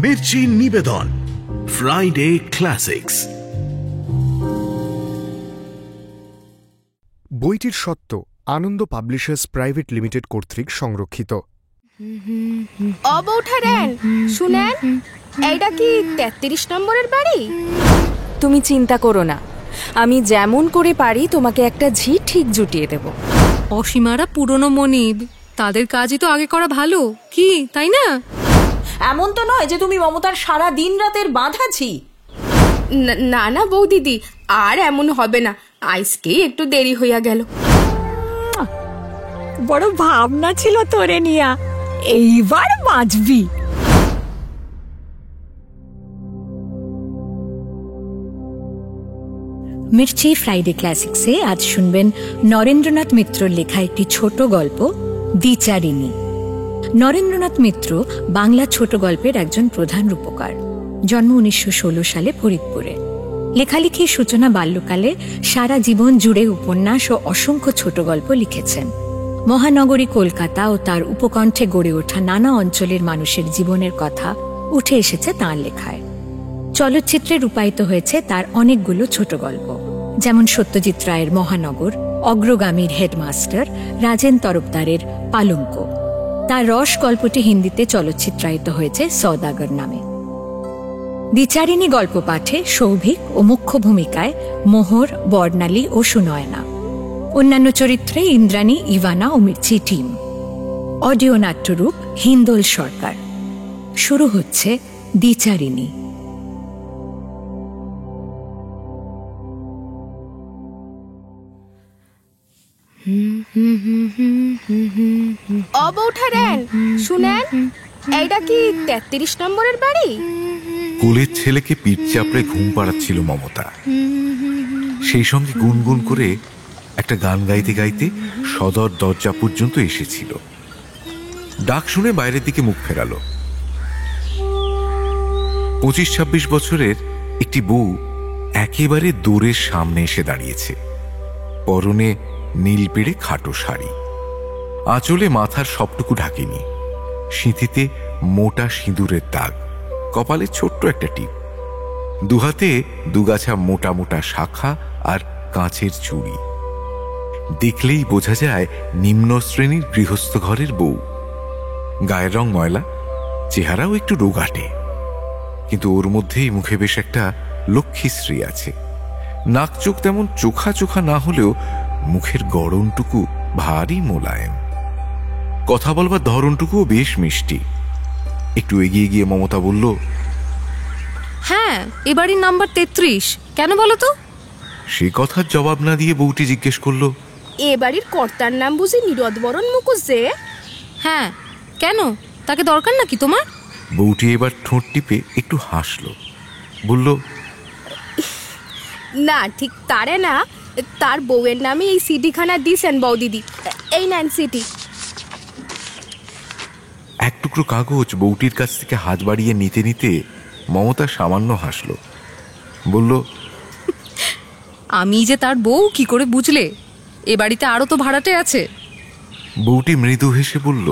মির্চি নিবেদন Friday classics. বইটির সত্ত্ব আনন্দ পাবলিশার্স প্রাইভেট লিমিটেড কর্তৃক সংরক্ষিত। শুনেন, এইটা কি 33 নম্বরের বাড়ি? তুমি চিন্তা করো না, আমি যেমন করে পারি তোমাকে একটা ঝি ঠিক জুটিয়ে দেব। অসীমারা পুরনো মনিব, তাদের কাজই তো আগে করা ভালো, কি তাই না? এমন তো নয় যে তুমি মমতার সারা দিন রাতের বাঁধা ঝি। না না বৌদিদি, আর এমন হবে না, আজকেই একটু দেরি হইয়া গেল। বড় ভাবনা ছিল তোরে নিয়া, এইবার বাঁচবি। মির্চি ফ্রাইডে ক্লাসিক্সে আজ শুনবেন নরেন্দ্রনাথ মিত্রর লেখা একটি ছোট গল্প দ্বিচারিণী। নরেন্দ্রনাথ মিত্র বাংলা ছোট গল্পের একজন প্রধান রূপকার। জন্ম 1916 সালে ফরিদপুরে। লেখালেখির সূচনা বাল্যকালে, সারা জীবন জুড়ে উপন্যাস ও অসংখ্য ছোট গল্প লিখেছেন। মহানগরী কলকাতা ও তার উপকণ্ঠে গড়ে ওঠা নানা অঞ্চলের মানুষের জীবনের কথা উঠে এসেছে তাঁর লেখায়। চলচ্চিত্রে রূপায়িত হয়েছে তার অনেকগুলো ছোট গল্প, যেমন সত্যজিৎ রায়ের মহানগর, অগ্রগামীর হেডমাস্টার, রাজেন তরফদারের পালঙ্ক। তার রস গল্পটি হিন্দিতে চলচ্চিত্রায়িত হয়েছে সওদাগর নামে। দ্বিচারিণী গল্প পাঠে সৌভিক ও মুখ্য ভূমিকায় মোহর, বর্ণালী ও সুনয়না। অন্যান্য চরিত্রে ইন্দ্রাণী, ইভানা ও মির্চি টিম। অডিও নাট্যরূপ হিন্দোল সরকার। শুরু হচ্ছে দ্বিচারিণী। শুনেন, এইটা কি 33 নম্বরের বাড়ি? কোলের ছেলেকে পিঠ চাপড়ে ঘুম পাড়াচ্ছিল মমতা। সেই সঙ্গে গুনগুন করে একটা গান গাইতে গাইতে সদর দরজা পর্যন্ত এসেছিল। ডাক শুনে বাইরের দিকে মুখ ফেরালো। 25-26 বছরের একটি বউ একেবারে দূরের সামনে এসে দাঁড়িয়েছে। পরনে নীল পেড়ে খাটো শাড়ি, আঁচলে মাথার সবটুকু ঢাকেনি, সিঁথিতে মোটা সিঁদুরের দাগ, কপালে ছোট্ট একটা টিপ, দুহাতে দুগাছা মোটা মোটা শাখা আর কাঁচের চুড়ি। দেখলেই বোঝা যায় নিম্ন শ্রেণীর গৃহস্থ ঘরের বউ। গায়ের রং ময়লা, চেহারাও একটু রোগাটে, কিন্তু ওর মধ্যেই মুখে বেশ একটা লক্ষ্মীশ্রী আছে। নাক চোখ তেমন চোখা চোখা না হলেও মুখের গড়নটুকু ভারী মোলায়েম। কথা বলবার ধরনটুকুও বেশ মিষ্টি। একটু এগিয়ে গিয়ে মমতা বলল, হ্যাঁ, এবাড়ির নাম্বার 33, কেন বলো তো? সে কথার জবাব না দিয়ে বউটি জিজ্ঞেস করলো, এ বাড়ির কর্তার নাম বুঝি নীরদবরণ মুখুজ্জে? হ্যাঁ, কেন, তাকে দরকার নাকি তোমার? বউটি এবার ঠোঁট টিপে একটু হাসলো, বলল, না, ঠিক তারে না, তার বউয়ের নামে এই সিডিখানা দিছেন বৌদিদি। এই নেন সিটি। এক টুকরো কাগজ বউটির কাছ থেকে হাত বাড়িয়ে নিতে নিতে মমতা সামান্য হাসলো, বলল, আমি যে তার বউ কি করে বুঝলে? এ বাড়িতে আরো তো ভাড়াটে আছে। বউটি মৃদু হেসে বলল,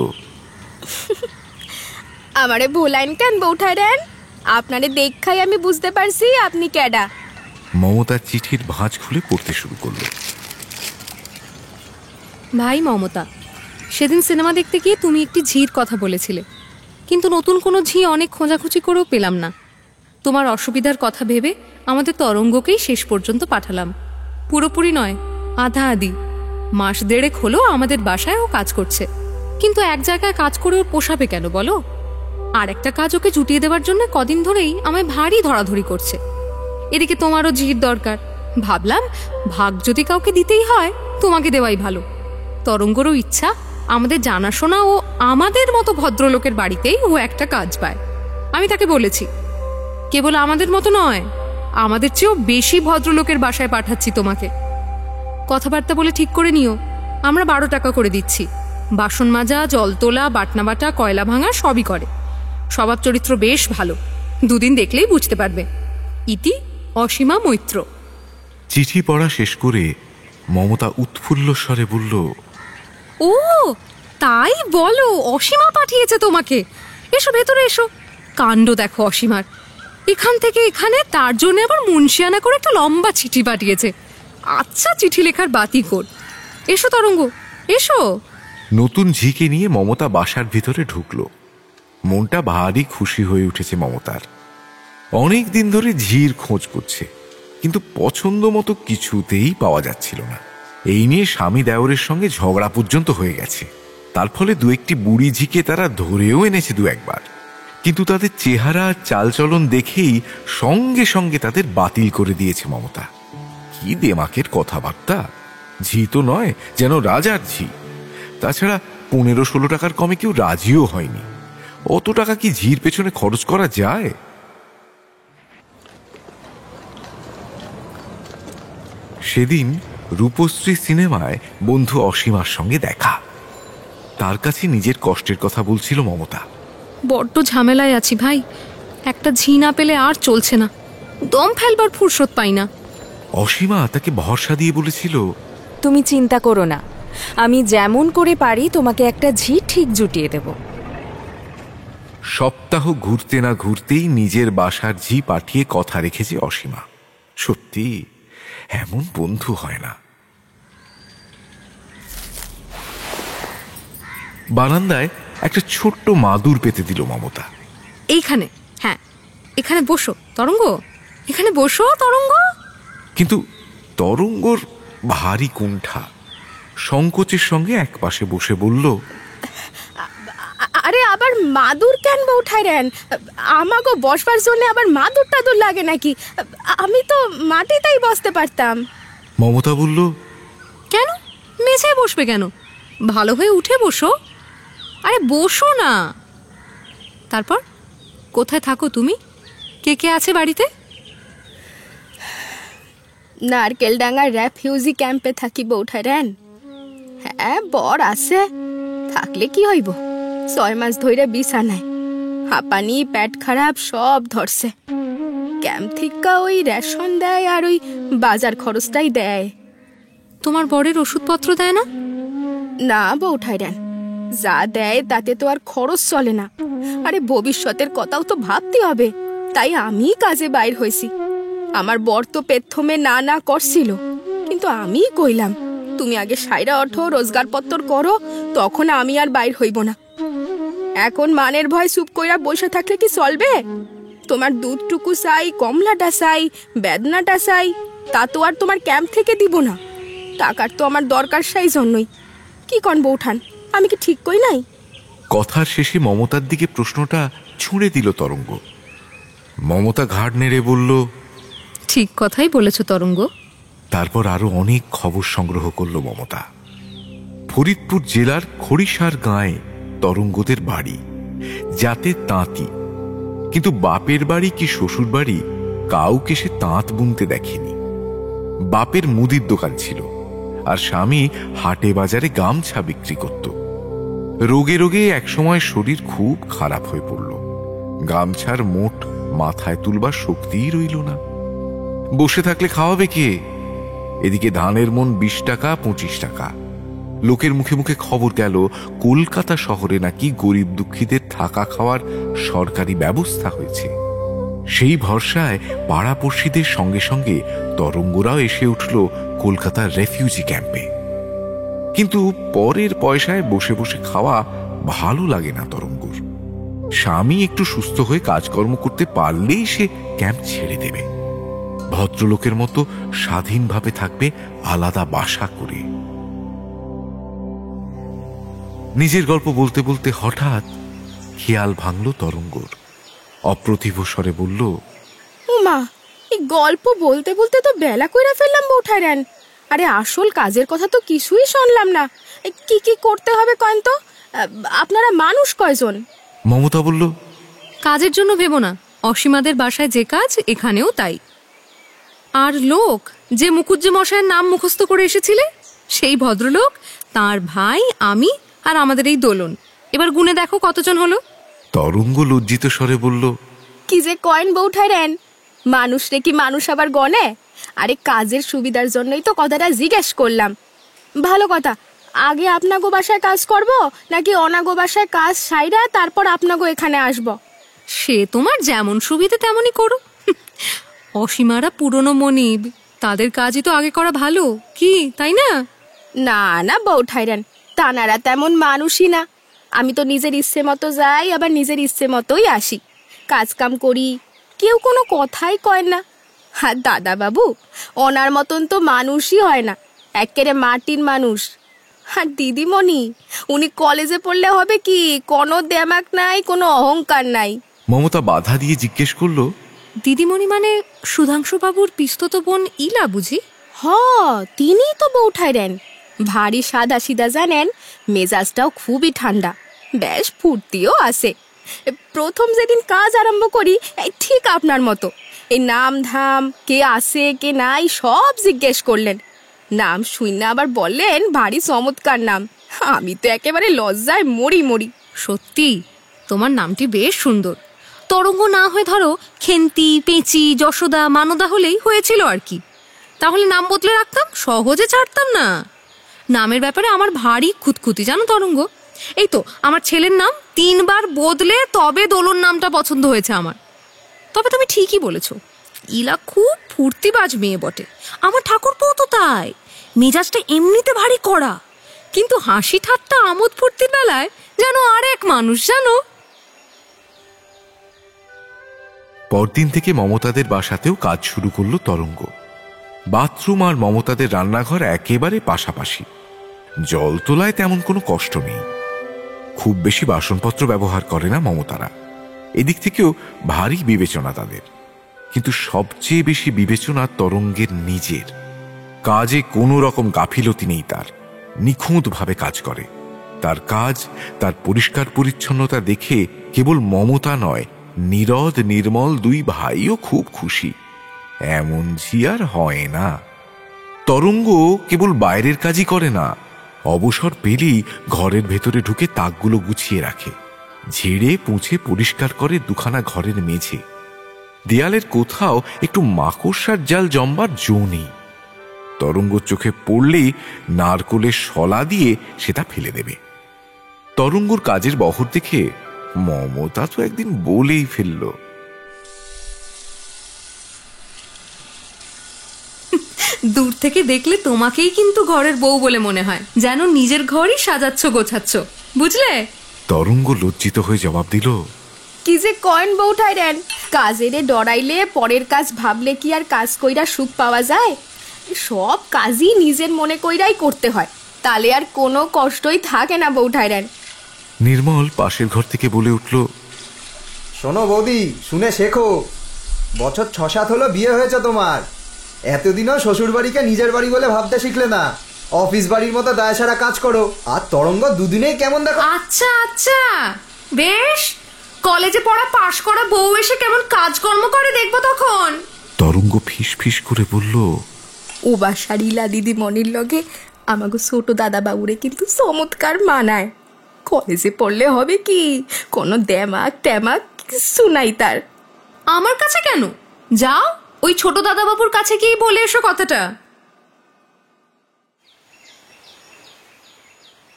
আমারে ভোলাইন কেন বউঠারেন? আপনারে দেখাই আমি বুঝতে পারছি আপনি কেডা। মমতা চিঠির ভাঁজ খুলে পড়তে শুরু করল। ভাই মমতা, সেদিন সিনেমা দেখতে গিয়ে তুমি একটি ঝির কথা বলেছিলে, কিন্তু নতুন কোনো ঝি অনেক খোঁজাখুঁজি করেও পেলাম না। তোমার অসুবিধার কথা ভেবে আমাদের তরঙ্গকেই শেষ পর্যন্ত পাঠালাম। পুরোপুরি নয়, আধা আধি। মাস দেড়েক হলো আমাদের বাসায় ও কাজ করছে, কিন্তু এক জায়গায় কাজ করে ওর পোষাবে কেন বলো? আর একটা কাজ ওকে জুটিয়ে দেওয়ার জন্য কদিন ধরেই আমায় ভারী ধরাধরি করছে। এদিকে তোমারও ঝির দরকার। ভাবলাম ভাগ যদি কাউকে দিতেই হয় তোমাকে দেওয়াই ভালো। তরঙ্গরও ইচ্ছা আমাদের জানাশোনা ও আমাদের মতো ভদ্রলোকের বাড়িতেই ও একটা কাজ পায়। আমি তাকে বলেছি, কেবল আমাদের মতো নয়, আমাদের চেয়েও বেশি ভদ্রলোকের বাসায় পাঠাচ্ছি তোমাকে। কথাবার্তা বলে ঠিক করে নিও। আমরা 12 টাকা করে দিচ্ছি। বাসন মাজা, জল তোলা, বাটনা বাটা, কয়লা ভাঙা সবই করে। স্বভাব চরিত্র বেশ ভালো, দুদিন দেখলেই বুঝতে পারবে। ইতি অসীমা মৈত্র। চিঠি পড়া শেষ করে মমতা উৎফুল্ল স্বরে বলল, ও তাই বলো, অসীমা পাঠিয়েছে তোমাকে? এসো ভেতরে এসো। কাণ্ড দেখো অসীমার, এখান থেকে এখানে তার জন্য আবার মুন্সিয়ানা করে একটা লম্বা চিঠি পাঠিয়েছে। আচ্ছা, চিঠি লেখার বাতি কর। এসো তরঙ্গ, এসো। নতুন ঝিকে নিয়ে মমতা বাসার ভিতরে ঢুকলো। মনটা ভারী খুশি হয়ে উঠেছে মমতার। অনেক দিন ধরে ঝির খোঁজ করছে, কিন্তু পছন্দ মতো কিছুতেই পাওয়া যাচ্ছিল না। এই নিয়ে স্বামী দেওরের সঙ্গে ঝগড়া পর্যন্ত হয়ে গেছে। তার ফলে দু একটি বুড়ি ঝিকে তারা ধরেও এনেছে দু একবার, কিন্তু তাদের চেহারা চালচলন দেখেই সঙ্গে সঙ্গে তাদের বাতিল করে দিয়েছে মমতা। কি দেমাকের কথাবার্তা! ঝি তো নয়, যেন রাজার ঝি। তাছাড়া 15-16 টাকার কমে কেউ রাজিও হয়নি। অত টাকা কি ঝির পেছনে খরচ করা যায়? সেদিন রূপশ্রী সিনেমায় বন্ধু অসীমার সঙ্গে দেখা। তার কাছে নিজের কষ্টের কথা বলছিল মমতা। বড্ড ঝামেলায় আছি ভাই, একটা ঝি না পেলে আর চলছে না, দম ফেলবার ফুরসত পাই না। অসীমা তাকে ভরসা দিয়ে বলেছিল, তুমি চিন্তা করো না, আমি যেমন করে পারি তোমাকে একটা ঝি ঠিক জুটিয়ে দেব। সপ্তাহ ঘুরতে না ঘুরতেই নিজের বাসার ঝি পাঠিয়ে কথা রেখেছে অসীমা। সত্যি এমন বন্ধু হয় না। বারান্দায় একটা ছোট্ট মাদুর পেতে দিল মমতা। এইখানে, হ্যাঁ এখানে বসো তরঙ্গ, এখানে বসো তরঙ্গ। কিন্তু তরঙ্গর ভারী কুণ্ঠা। সংকোচের সঙ্গে একপাশে বসে বলল, আরে আবার মাদুর কেন বউঠাইরেন? আমাকে বসবার জন্য আবার মাদুর টাদুর লাগে নাকি? আমি তো মাটিতেই বসতে পারতাম। মমতা বলল, কেন মেঝে বসবে কেন? ভালো হয়ে উঠে বসো। আরে বসো না। তারপর কোথায় থাকো তুমি? কে কে আছে বাড়িতে? নারকেলডাঙ্গা রেফিউজি ক্যাম্পে থাকি বউঠাইরেন। হ্যাঁ, বর আছে, থাকলে কি হইব, 6 মাস ধরে বিছানায়, হাঁপানি পেট খারাপ সব ধরছে। ক্যাম্প থেকে ওই রেশন দেয় আর ওই বাজার খরচটাই দেয়। তোমার বরের ওষুধপত্র দেয় না? না বউঠাইরেন, যা দেয় তাতে তো আর খরচ চলে না। আরে ভবিষ্যতের কথাও তো ভাবতে হবে, তাই আমি কাজে বাইর হয়েছি। আমার বর তো প্রথমে না না করছিল, কিন্তু আমি কইলাম তুমি আগে সাইরা ওঠো, রোজগারপত্র করো, তখন আমি আর বাইর হইব না। এখন মানের ভয় চুপ কইরা বসে থাকলে কি চলবে? তোমার দুধটুকু চাই, কমলাটা চাই, বেদনাটা চাই, তা তো আর তোমার ক্যাম্প থেকে দিব না। টাকার তো আমার দরকার, সেই জন্যই। কি কন বউঠান, আমি কি ঠিক কই নাই? কথার শেষে মমতার দিকে প্রশ্নটা ছুঁড়ে দিল তরঙ্গ। মমতা ঘাড় নেড়ে বলল, ঠিক কথাই বলেছ তরঙ্গ। তারপর আরো অনেক খবর সংগ্রহ করল মমতা। ফরিদপুর জেলার খড়িশার গাঁয়ে তরঙ্গদের বাড়ি, যাতে তাঁতি। কিন্তু বাপের বাড়ি কি শ্বশুর বাড়ি কাউকে সে তাঁত বুনতে দেখেনি। বাপের মুদির দোকান ছিল, আর স্বামী হাটে বাজারে গামছা বিক্রি করত। রোগে রোগে একসময় শরীর খুব খারাপ হয়ে পড়ল। গামছার মোট মাথায় তুলবার শক্তিই রইল না। বসে থাকলে খাওয়াবে কে? এদিকে ধানের মন 20 টাকা 25 টাকা। লোকের মুখে মুখে খবর গেল কলকাতা শহরে নাকি গরিব দুঃখীদের থাকা খাওয়ার সরকারি ব্যবস্থা হয়েছে। সেই ভরসায় পাড়াপড়শিদের সঙ্গে সঙ্গে তরঙ্গরাও এসে উঠল কলকাতার রেফিউজি ক্যাম্পে। কিন্তু পরের পয়সায় বসে বসে খাওয়া ভালো লাগে না তরঙ্গর। স্বামী একটু সুস্থ হয়ে কাজকর্ম করতে পারলেই সে ক্যাম্প ছেড়ে দেবে। ভদ্রলোকের মতো স্বাধীনভাবে থাকবে, আলাদা বাসা করে। নিজের গল্প বলতে বলতে হঠাৎ খেয়াল ভাঙল তরঙ্গর। অপ্রতিভ স্বরে বলল, উমা, এই গল্প বলতে বলতে তো বেলা কইরা ফেললাম বউঠাইরেন। আরে আসল কাজের কথা তো কিছুই শুনলাম না। কি কি করতে হবে কন তো? আপনারা মানুষ কয়জন? মমতা বলল, কাজের জন্য ভেবো না, অসীমাদের বাসায় যে কাজ এখানেও তাই। আর লোক, যে মুকুজ্জে মশাইয়ের নাম মুখস্থ করে এসেছিলে, সেই ভদ্রলোক, তার ভাই, আমি আর আমাদের এই দোলন। এবার গুনে দেখো কতজন হলো। তরঙ্গ লজ্জিত স্বরে বলল, কি যে কয়েন বউঠাইরেন, মানুষ রে কি মানুষ আবার গনে? আরে কাজের সুবিধার জন্যই তো কথাটা জিজ্ঞেস করলাম। ভালো কথা, আগে আপনাগো বাসায় কাজ করব নাকি অনাগো বাসায় কাজ সাইরা তারপর আপনাগো এখানে আসব? সে তোমার যেমন সুবিধে তেমনই করো। অসীমারা পুরনো মনিব, তাদের কাজই তো আগে করা ভালো, কি তাই না? না না বউ ঠাইরান, তানারা তেমন মানুষই না। আমি তো নিজের ইচ্ছে মতো যাই, আবার নিজের ইচ্ছে মতোই আসি, কাজ কাম করি, কেউ কোনো কথাই কয় না। আর দাদা বাবু ওনার মতন তো মানুষই হয় না, একেবারে মাটির মানুষ। আর দিদিমণি, উনি কলেজে পড়লে হবে কি, কোনো দেমাক নাই, কোনো অহংকার নাই। মমতা বাধা দিয়ে জিজ্ঞেস করলো, দিদিমণি মানে সুধাংশুবাবুর পিস্তত বোন ইলা বুঝি? হ, তিনিই তো বউ ঠাইরেন। ভারী সাদা সিধা জানেন, মেজাজটাও খুবই ঠান্ডা, বেশ ফুর্তিও আছে। প্রথম যেদিন কাজ আরম্ভ করি, ঠিক আপনার মতো এই নাম ধাম, কে আছে কে নাই সব জিজ্ঞেস করলেন। নাম শুনে আবার বললেন ভারী চমৎকার নাম। আমি তো একেবারে লজ্জায় মরি মরি। সত্যি তোমার নামটি বেশ সুন্দর। তরঙ্গ না হয়ে ধরো খেন্তি, পেঁচি, যশোদা, মানদা হলেই হয়েছিল আর কি। তাহলে নাম বদলে রাখতাম, সহজে ছাড়তাম না। নামের ব্যাপারে আমার ভারী খুঁতখুতি জানো তরঙ্গ। এই তো আমার ছেলের নাম 3 বার বদলে তবে দোলন নামটা পছন্দ হয়েছে আমার। তবে তুমি ঠিকই বলেছ, ইলা খুব ফুর্তিবাজ মেয়ে বটে। আমার ঠাকুরপো তো তাই, মেজাজটা এমনিতে ভারী কড়া, কিন্তু হাসি ঠাট্টা আমোদ ফুর্তির বেলায় যেন আর এক মানুষ জানো। পরদিন থেকে মমতাদের বাসাতেও কাজ শুরু করলো তরঙ্গ। বাথরুম আর মমতাদের রান্নাঘর একেবারে পাশাপাশি, জল তোলায় তেমন কোনো কষ্ট নেই। খুব বেশি বাসনপত্র ব্যবহার করে না মমতারা, এদিক থেকেও ভারী বিবেচনা তাদের। কিন্তু সবচেয়ে বেশি বিবেচনা তরঙ্গের নিজের। কাজে কোনো রকম গাফিলতি নেই তার, নিখুঁতভাবে কাজ করে। তার কাজ, তার পরিষ্কার পরিচ্ছন্নতা দেখে কেবল মমতা নয়, নীরদ নির্মল 2 ভাইও খুব খুশি। এমন ঝি আর হয় না। তরঙ্গ কেবল বাইরের কাজই করে না, অবসর পেলেই ঘরের ভেতরে ঢুকে তাকগুলো গুছিয়ে রাখে, ঝেড়ে পুঁছে পরিষ্কার করে 2খানা ঘরের মেঝে। দেয়ালের কোথাও একটু মাকড়সার জাল জমবার জো নেই। তরঙ্গ চোখে পড়লেই নারকোলের শলা দিয়ে সেটা ফেলে দেবে। তরঙ্গর কাজের বহর দেখে মমতা তো একদিন বলেই ফেলল, দূর থেকে দেখলে তোমাকেই কিন্তু ঘরের বউ বলে মনে হয়, যেন নিজের ঘরই সাজাচ্ছ গোছাচ্ছ, বুঝলে? তরঙ্গ লজ্জিত হয়ে জবাব দিল, কি যে কয়েন বউ ঠাইরেন, কাজেরে ডরাইলে পরের কাজ ভাবলে কি আর কাজ কইরা সুখ পাওয়া যায়? সব কাজই নিজের মনে কইরাই করতে হয়, তাহলে আর কোনো কষ্টই থাকে না বউ ঠাইরেন। নির্মল পাশের ঘর থেকে বলে উঠল, শোনো বৌদি, শুনে শেখো। বছর 6-7 হলো বিয়ে হয়েছে তোমার, এতদিনও শ্বশুর বাড়িকে নিজের বাড়ি বলে ভাবতে শিখলে না। অফিস বাড়ির মতো দায় সারা কাজ করো। আর তরঙ্গ 2 দিনেই কেমন দেখো। আচ্ছা আচ্ছা বেশ, কলেজে পড়া পাশ করা বউ এসে কেমন কাজকর্ম করে দেখবো তখন। তরঙ্গ ফিস ফিস করে বলল, ও বাসার ইলা দিদিমণির লগে আমাকে ছোট দাদা বাবুরে কিন্তু চমৎকার মানায়। কলেজে পড়লে হবে কি, কোনো দেমাক ট্যামাক কিছু নাই তার। আমার কাছে কেন, যাও ওই ছোট দাদা বাবুর কাছে গিয়ে বলে এসো কথাটা।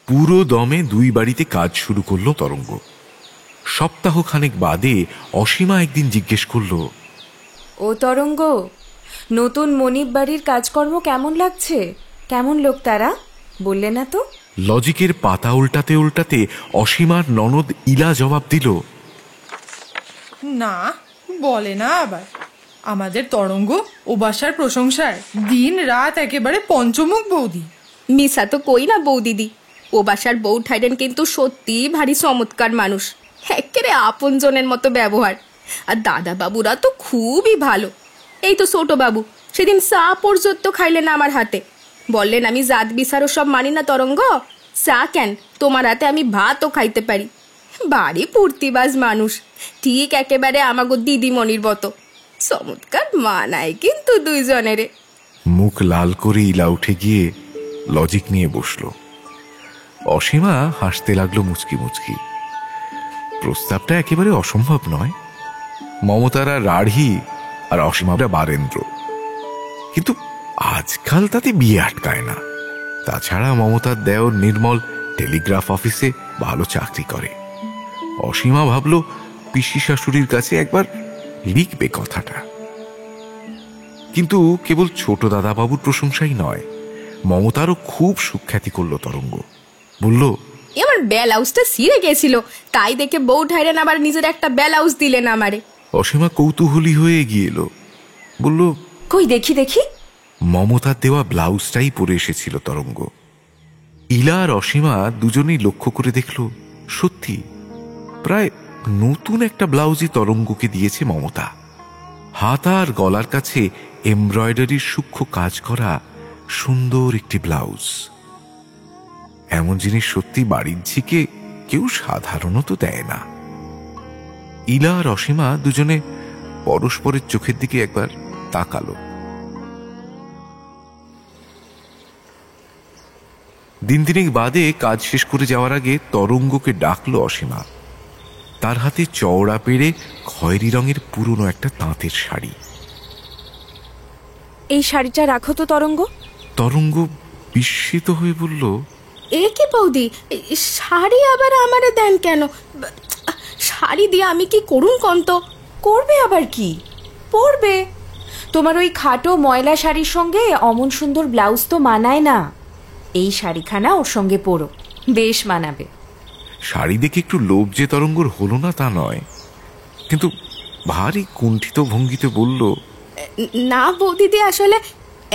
পুরো দমে 2 বাড়িতে কাজ শুরু করলো তরঙ্গ। সপ্তাহখানেক বাদে অসীমা একদিন জিজ্ঞেস করল, ও তরঙ্গ, নতুন মনিব বাড়ির কাজকর্ম কেমন লাগছে? কেমন লোক তারা, বললে না তো? লজিকের পাতা উল্টাতে উল্টাতে অসীমার ননদ ইলা জবাব দিল, না বলে না আবার। আমাদের তরঙ্গ ও বাসার প্রশংসায় দিন রাত একেবারে পঞ্চমুখ বৌদি। মিশা তো কই না বউ দিদি, ও বাসার বউ ঠাইরেন কিন্তু সত্যি ভারী চমৎকার মানুষ, একেবারে আপনজনের মতো ব্যবহার। আর দাদা বাবুরা তো খুবই ভালো। এই তো ছোট বাবু সেদিন চা পর্যন্ত খাইলেন আমার হাতে, বললেন আমি জাত বিচারও সব মানি না তরঙ্গ, চা কেন তোমার হাতে আমি ভাতও খাইতে পারি। বাড়ি পূর্তিবাজ মানুষ, ঠিক একেবারে আমাগো দিদিমণির মতো। চমৎকার মানায় কিন্তু 2 জনেরে। মুখ লাল করে ইলা উঠে গিয়ে লজিক নিয়ে বসল। অসীমা হাসতে লাগলো মুচকি মুচকি। প্রস্তাবটা একেবারে অসম্ভব নয়। মমতারা রাঢ়ী আর অসীমারা বারেন্দ্র, কিন্তু আজকাল তাতে বিয়ে আটকায় না। তাছাড়া মমতার দেওর নির্মল টেলিগ্রাফ অফিসে ভালো চাকরি করে। অসীমা ভাবল পিসি শাশুড়ির কাছে একবার লিখবে কথাটা। কিন্তু কেবল ছোট দাদাবাবুর প্রশংসাই নয়, মমতারও খুব সুখ্যাতি করল তরঙ্গ। বলল, আমার ব্লাউজটা ছিঁড়ে গেছিল, তাই দেখে বউ ঠাইরেন আবার নিজের একটা ব্লাউজ দিলেন আমারে। অসীমা কৌতূহলী হয়ে এগিয়ে এলো, বলল, কই দেখি দেখি। মমতার দেওয়া ব্লাউজটাই পরে এসেছিল তরঙ্গ। ইলা আর অসীমা দুজনেই লক্ষ্য করে দেখল, সত্যি প্রায় নতুন একটা ব্লাউজই তরঙ্গকে দিয়েছে মমতা। হাতা আর গলার কাছে এমব্রয়ডারির সূক্ষ্ম কাজ করা সুন্দর একটি ব্লাউজ। এমন জিনিস সত্যি বাড়ির ঝিকে কেউ সাধারণত দেয় না। ইলা আর অসীমা দুজনে পরস্পরের চোখের দিকে একবার তাকালো। দিন তিনেক বাদে কাজ শেষ করে যাওয়ার আগে তরঙ্গকে ডাকলো অসীমা। তার হাতে চওড়া পেড়ে খয়েরি রঙের পুরনো একটা তাঁতের শাড়ি। এই শাড়িটা রাখো তো তরঙ্গ। তরঙ্গ বিস্মিত হয়ে বলল, এ কি বৌদি, শাড়ি আবার আমারে দেন কেন? শাড়ি দিয়ে আমি কি করুন কন্ত? করবে আবার কি, পরবে। তোমার ওই খাটো ময়লা শাড়ির সঙ্গে অমন সুন্দর ব্লাউজ তো মানায় না। এই শাড়িখানা ওর সঙ্গে পরো, বেশ মানাবে। শাড়ি দেখে একটু লোভ যে তরঙ্গর হলো না তা নয়, কিন্তু ভারী কুণ্ঠিত ভঙ্গিতে বলল, না বৌদিদি, আসলে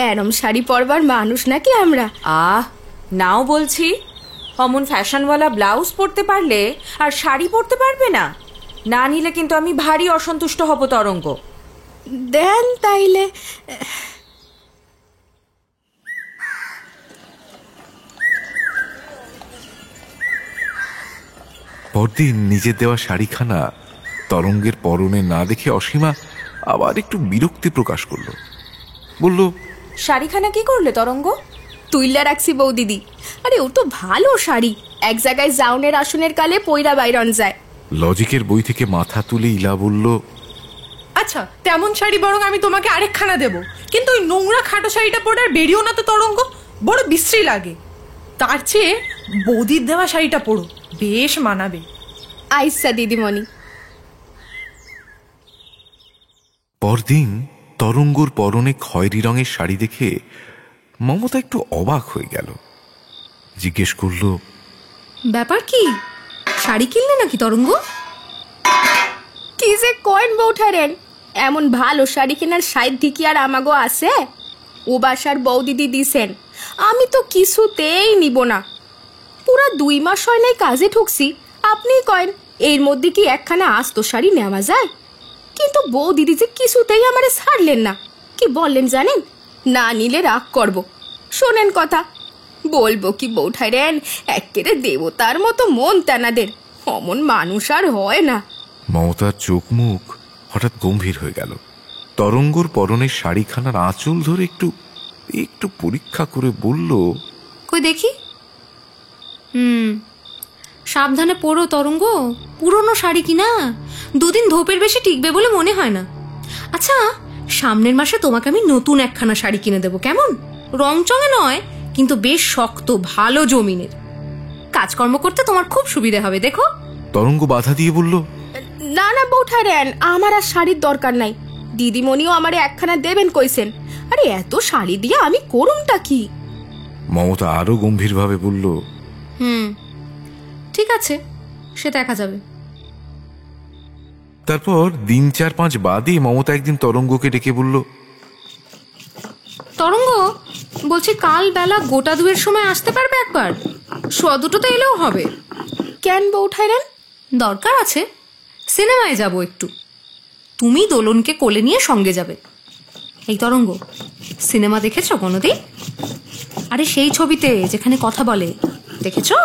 এরম শাড়ি পরবার মানুষ নাকি আমরা? নাও বলছি। অমন ফ্যাশনওয়ালা ব্লাউজ পরতে পারলে আর শাড়ি পরতে পারবে না? না নিলে কিন্তু আমি ভারী অসন্তুষ্ট হব তরঙ্গ। দেন তাইলে। পরদিন নিজের দেওয়া শাড়িখানা তরঙ্গের পরনে না দেখে অসীমা আবার একটু বিরক্তি প্রকাশ করল। বলল, শাড়িখানা কি করলে তরঙ্গ? তুইলা রাখছি বৌদিদি। আরে ও তো ভালো শাড়ি, এক জায়গায় জাউনের আসনের কালে পয়রা বাইরন যায়। লজিকের বই থেকে মাথা তুলে ইলা বলল, আচ্ছা তেমন শাড়ি বরং আমি তোমাকে আরেকখানা দেব, কিন্তু ওই নোংরা খাটো শাড়িটা পরে আর বেরিও না তো তরঙ্গ, বড় বিশ্রী লাগে। তার চেয়ে বৌদির দেওয়া শাড়িটা পরো, বেশ মানাবে। আইসা দিদিমণি। পরদিন তরঙ্গর পরনে খয়েরি রঙের শাড়ি দেখে মমতা একটু অবাক হয়ে গেল। জিজ্ঞেস করল, ব্যাপার কি, শাড়ি কিনলে নাকি তরঙ্গ? কি যে কয়েন বউঠারেন, এমন ভালো শাড়ি কেনার সাইড কি আর আমাগো আছে? ও বাসার বৌদিদি দিছেন, আমি তো কিছুতেই নিব না। পুরা 2 মাস হয় নাই কাজে ঢুকছি, আপনি কয়েন এর মধ্যে কি একখানা আস্ত শাড়ি নেওয়া যায়? কিন্তু বৌদিদি যে কিছুতেই আমারে ছাড়লেন না। কি বললেন জানেন? না নিলে রাগ করব। শোনেন কথা, বলবো কি বউঠারেন, একেবারে দেবতার মতো মন তেনাদের, অমন মানুষ আর হয় না। মমতার চোখ মুখ হঠাৎ গম্ভীর হয়ে গেল। তরঙ্গর পরনের শাড়িখানার আঁচল ধরে একটু একটু পরীক্ষা করে বলল, কই দেখি। সাবধানে পরো তরঙ্গ, পুরনো শাড়ি কিনা 2 দিন ধোপের বেশি টিকবে বলে মনে হয় না। আচ্ছা, সামনের মাসে তোমাকে আমি নতুন একখানা শাড়ি কিনে দেবো, কেমন? রংচঙে নয়, কিন্তু বেশ শক্ত, ভালো জমিনের। কাজকর্ম করতে তোমার খুব সুবিধা হবে, দেখো। তরঙ্গ বাধা দিয়ে বলল, না না বউঠারেন, আমার আর শাড়ির দরকার নাই। দিদিমণিও আমারে একখানা দেবেন কইছেন। আরে এত শাড়ি দিয়ে আমি করুমটা কি? মমতা আরো গম্ভীরভাবে বলল, ঠিক আছে, সে দেখা যাবে। তারপর দিন 4-5 বাদে মমতা একদিন তরঙ্গকে ডেকে বলল, তরঙ্গ, বলছি কাল বেলা 1:15 সময় আসতে পারবে একবার? 2:15 এলেও হবে। কেন বউঠারেন? দরকার আছে, সিনেমায় যাব একটু। তুমি দোলনকে কোলে নিয়ে সঙ্গে যাবে। এই তরঙ্গ, সিনেমা দেখেছো কোনোদিন? আরে সেই ছবিতে যেখানে কথা বলে, দেখেছো?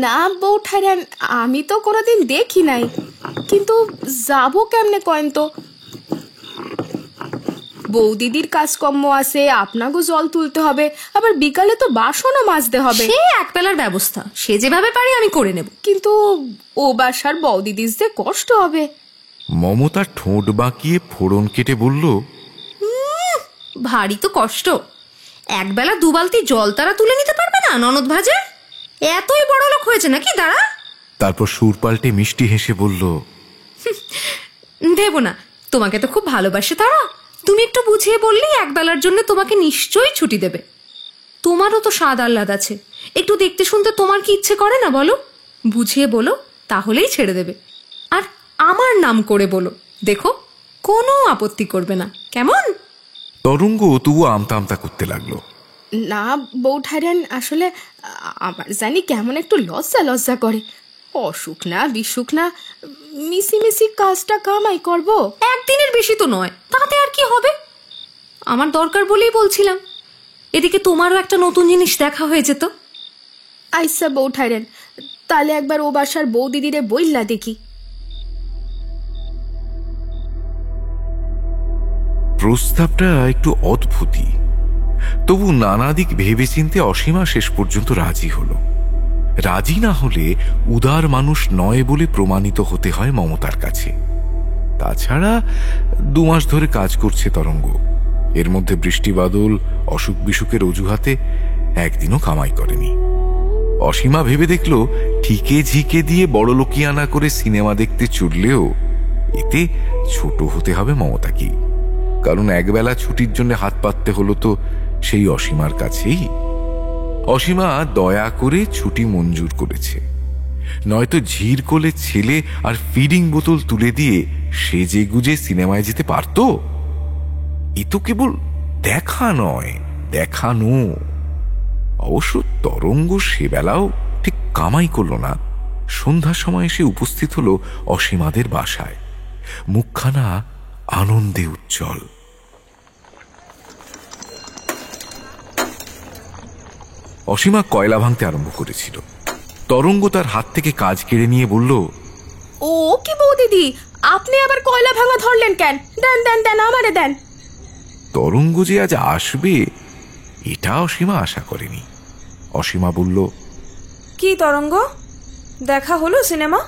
না বউঠারেন, আমি তো কোনোদিন দেখি নাই, কিন্তু যাবো কেমনে কয়েন তো? বৌদিদির কাজকর্ম আছে, আপনাকেও জল তুলতে হবে, আবার বিকালে তো বাসনও মাজতে হবে। সে একবেলার ব্যবস্থা, সে যেভাবে পারি আমি করে নেব। কিন্তু ও বাসার বৌদিদির যে কষ্ট হবে। মমতা ঠোঁট বাঁকিয়ে ফোড়ন কেটে বলল, ভারী তো কষ্ট। একবেলা 2 বালতি জল তারা তুলে নিতে পারবে না ননদ ভাজে? এতই বড় লোক হয়েছে নাকি? দাঁড়া। তারপর সুর পাল্টে মিষ্টি হেসে বলল, দেব না, তোমাকে তো খুব ভালোবাসে তারা। তুমি একটু বুঝিয়ে বললেই একবেলার জন্য তোমাকে নিশ্চয়ই ছুটি দেবে। তোমারও তো স্বাদ আহ্লাদ আছে, একটু দেখতে শুনতে তোমার কি ইচ্ছে করে না বলো? বুঝিয়ে বলো, তাহলেই ছেড়ে দেবে। আর আমার নাম করে বলো, দেখো কোনো আপত্তি করবে না, কেমন? তরঙ্গ তবু আমতা আমতা করতে লাগলো। না বৌঠাইরান, আসলে আমার জানি কেমন একটু লজ্জা লজ্জা করে। অসুখ না বিসুখ না, মিশি মিশি কাজটা কামাই করব। একদিনের বেশি তো নয়, তাতে আর কি হবে? আমার দরকার বলেই বলছিলাম। এদিকে তোমারও একটা নতুন জিনিস দেখা হয়ে যেত। আইসা বৌঠাইরান, তাহলে একবার ও বাসার বৌ দিদিরে বইল্লা দেখি। প্রস্তাবটা একটু অদ্ভুতই, তবু নানা দিক ভেবেচিন্তে অসীমা শেষ পর্যন্ত রাজি হলো। রাজি না হলে উদার মানুষ নয় বলে প্রমাণিত হতে হয় মমতার কাছে। তাছাড়া 2 মাস ধরে কাজ করছে তরঙ্গ, এর মধ্যে বৃষ্টি বাদল অসুখ বিসুখের অজুহাতে একদিনও কামাই করেনি। অসীমা ভেবে দেখল ঠিকে ঝিকে দিয়ে বড় লোকিয়ানা করে সিনেমা দেখতে চললেও এতে ছোট হতে হবে মমতাকেই, কারণ একবেলা ছুটির জন্য হাত পাততে হলো তো সেই অসীমার কাছেই। অসীমা দয়া করে ছুটি মঞ্জুর করেছে, নয়তো ঝির কোলে ছেলে আর ফিডিং বোতল তুলে দিয়ে সেজে গুজে সিনেমায় যেতে পারত। এ তো কেবল দেখা নয়, দেখানো। অবশ্য তরঙ্গ সেবেলাও ঠিক কামাই করল না। সন্ধ্যার সময় এসে উপস্থিত হলো অসীমাদের বাসায়, মুখখানা আনন্দে উজ্জ্বল। অসীমা কয়লা ভাঙতে আরম্ভ করেছিল। তরঙ্গ তার হাত থেকে কাজ কেড়ে নিয়ে বলল, ও কি বৌ দিদি, আপনি আবার কয়লা ভাঙা ধরলেন কেন? দেন দেন দেন, আমারে দেন। তরঙ্গ যে আজ আসবে এটা অসীমা আশা করেনি। অসীমা বলল, কি তরঙ্গ, দেখা হলো সিনেমা?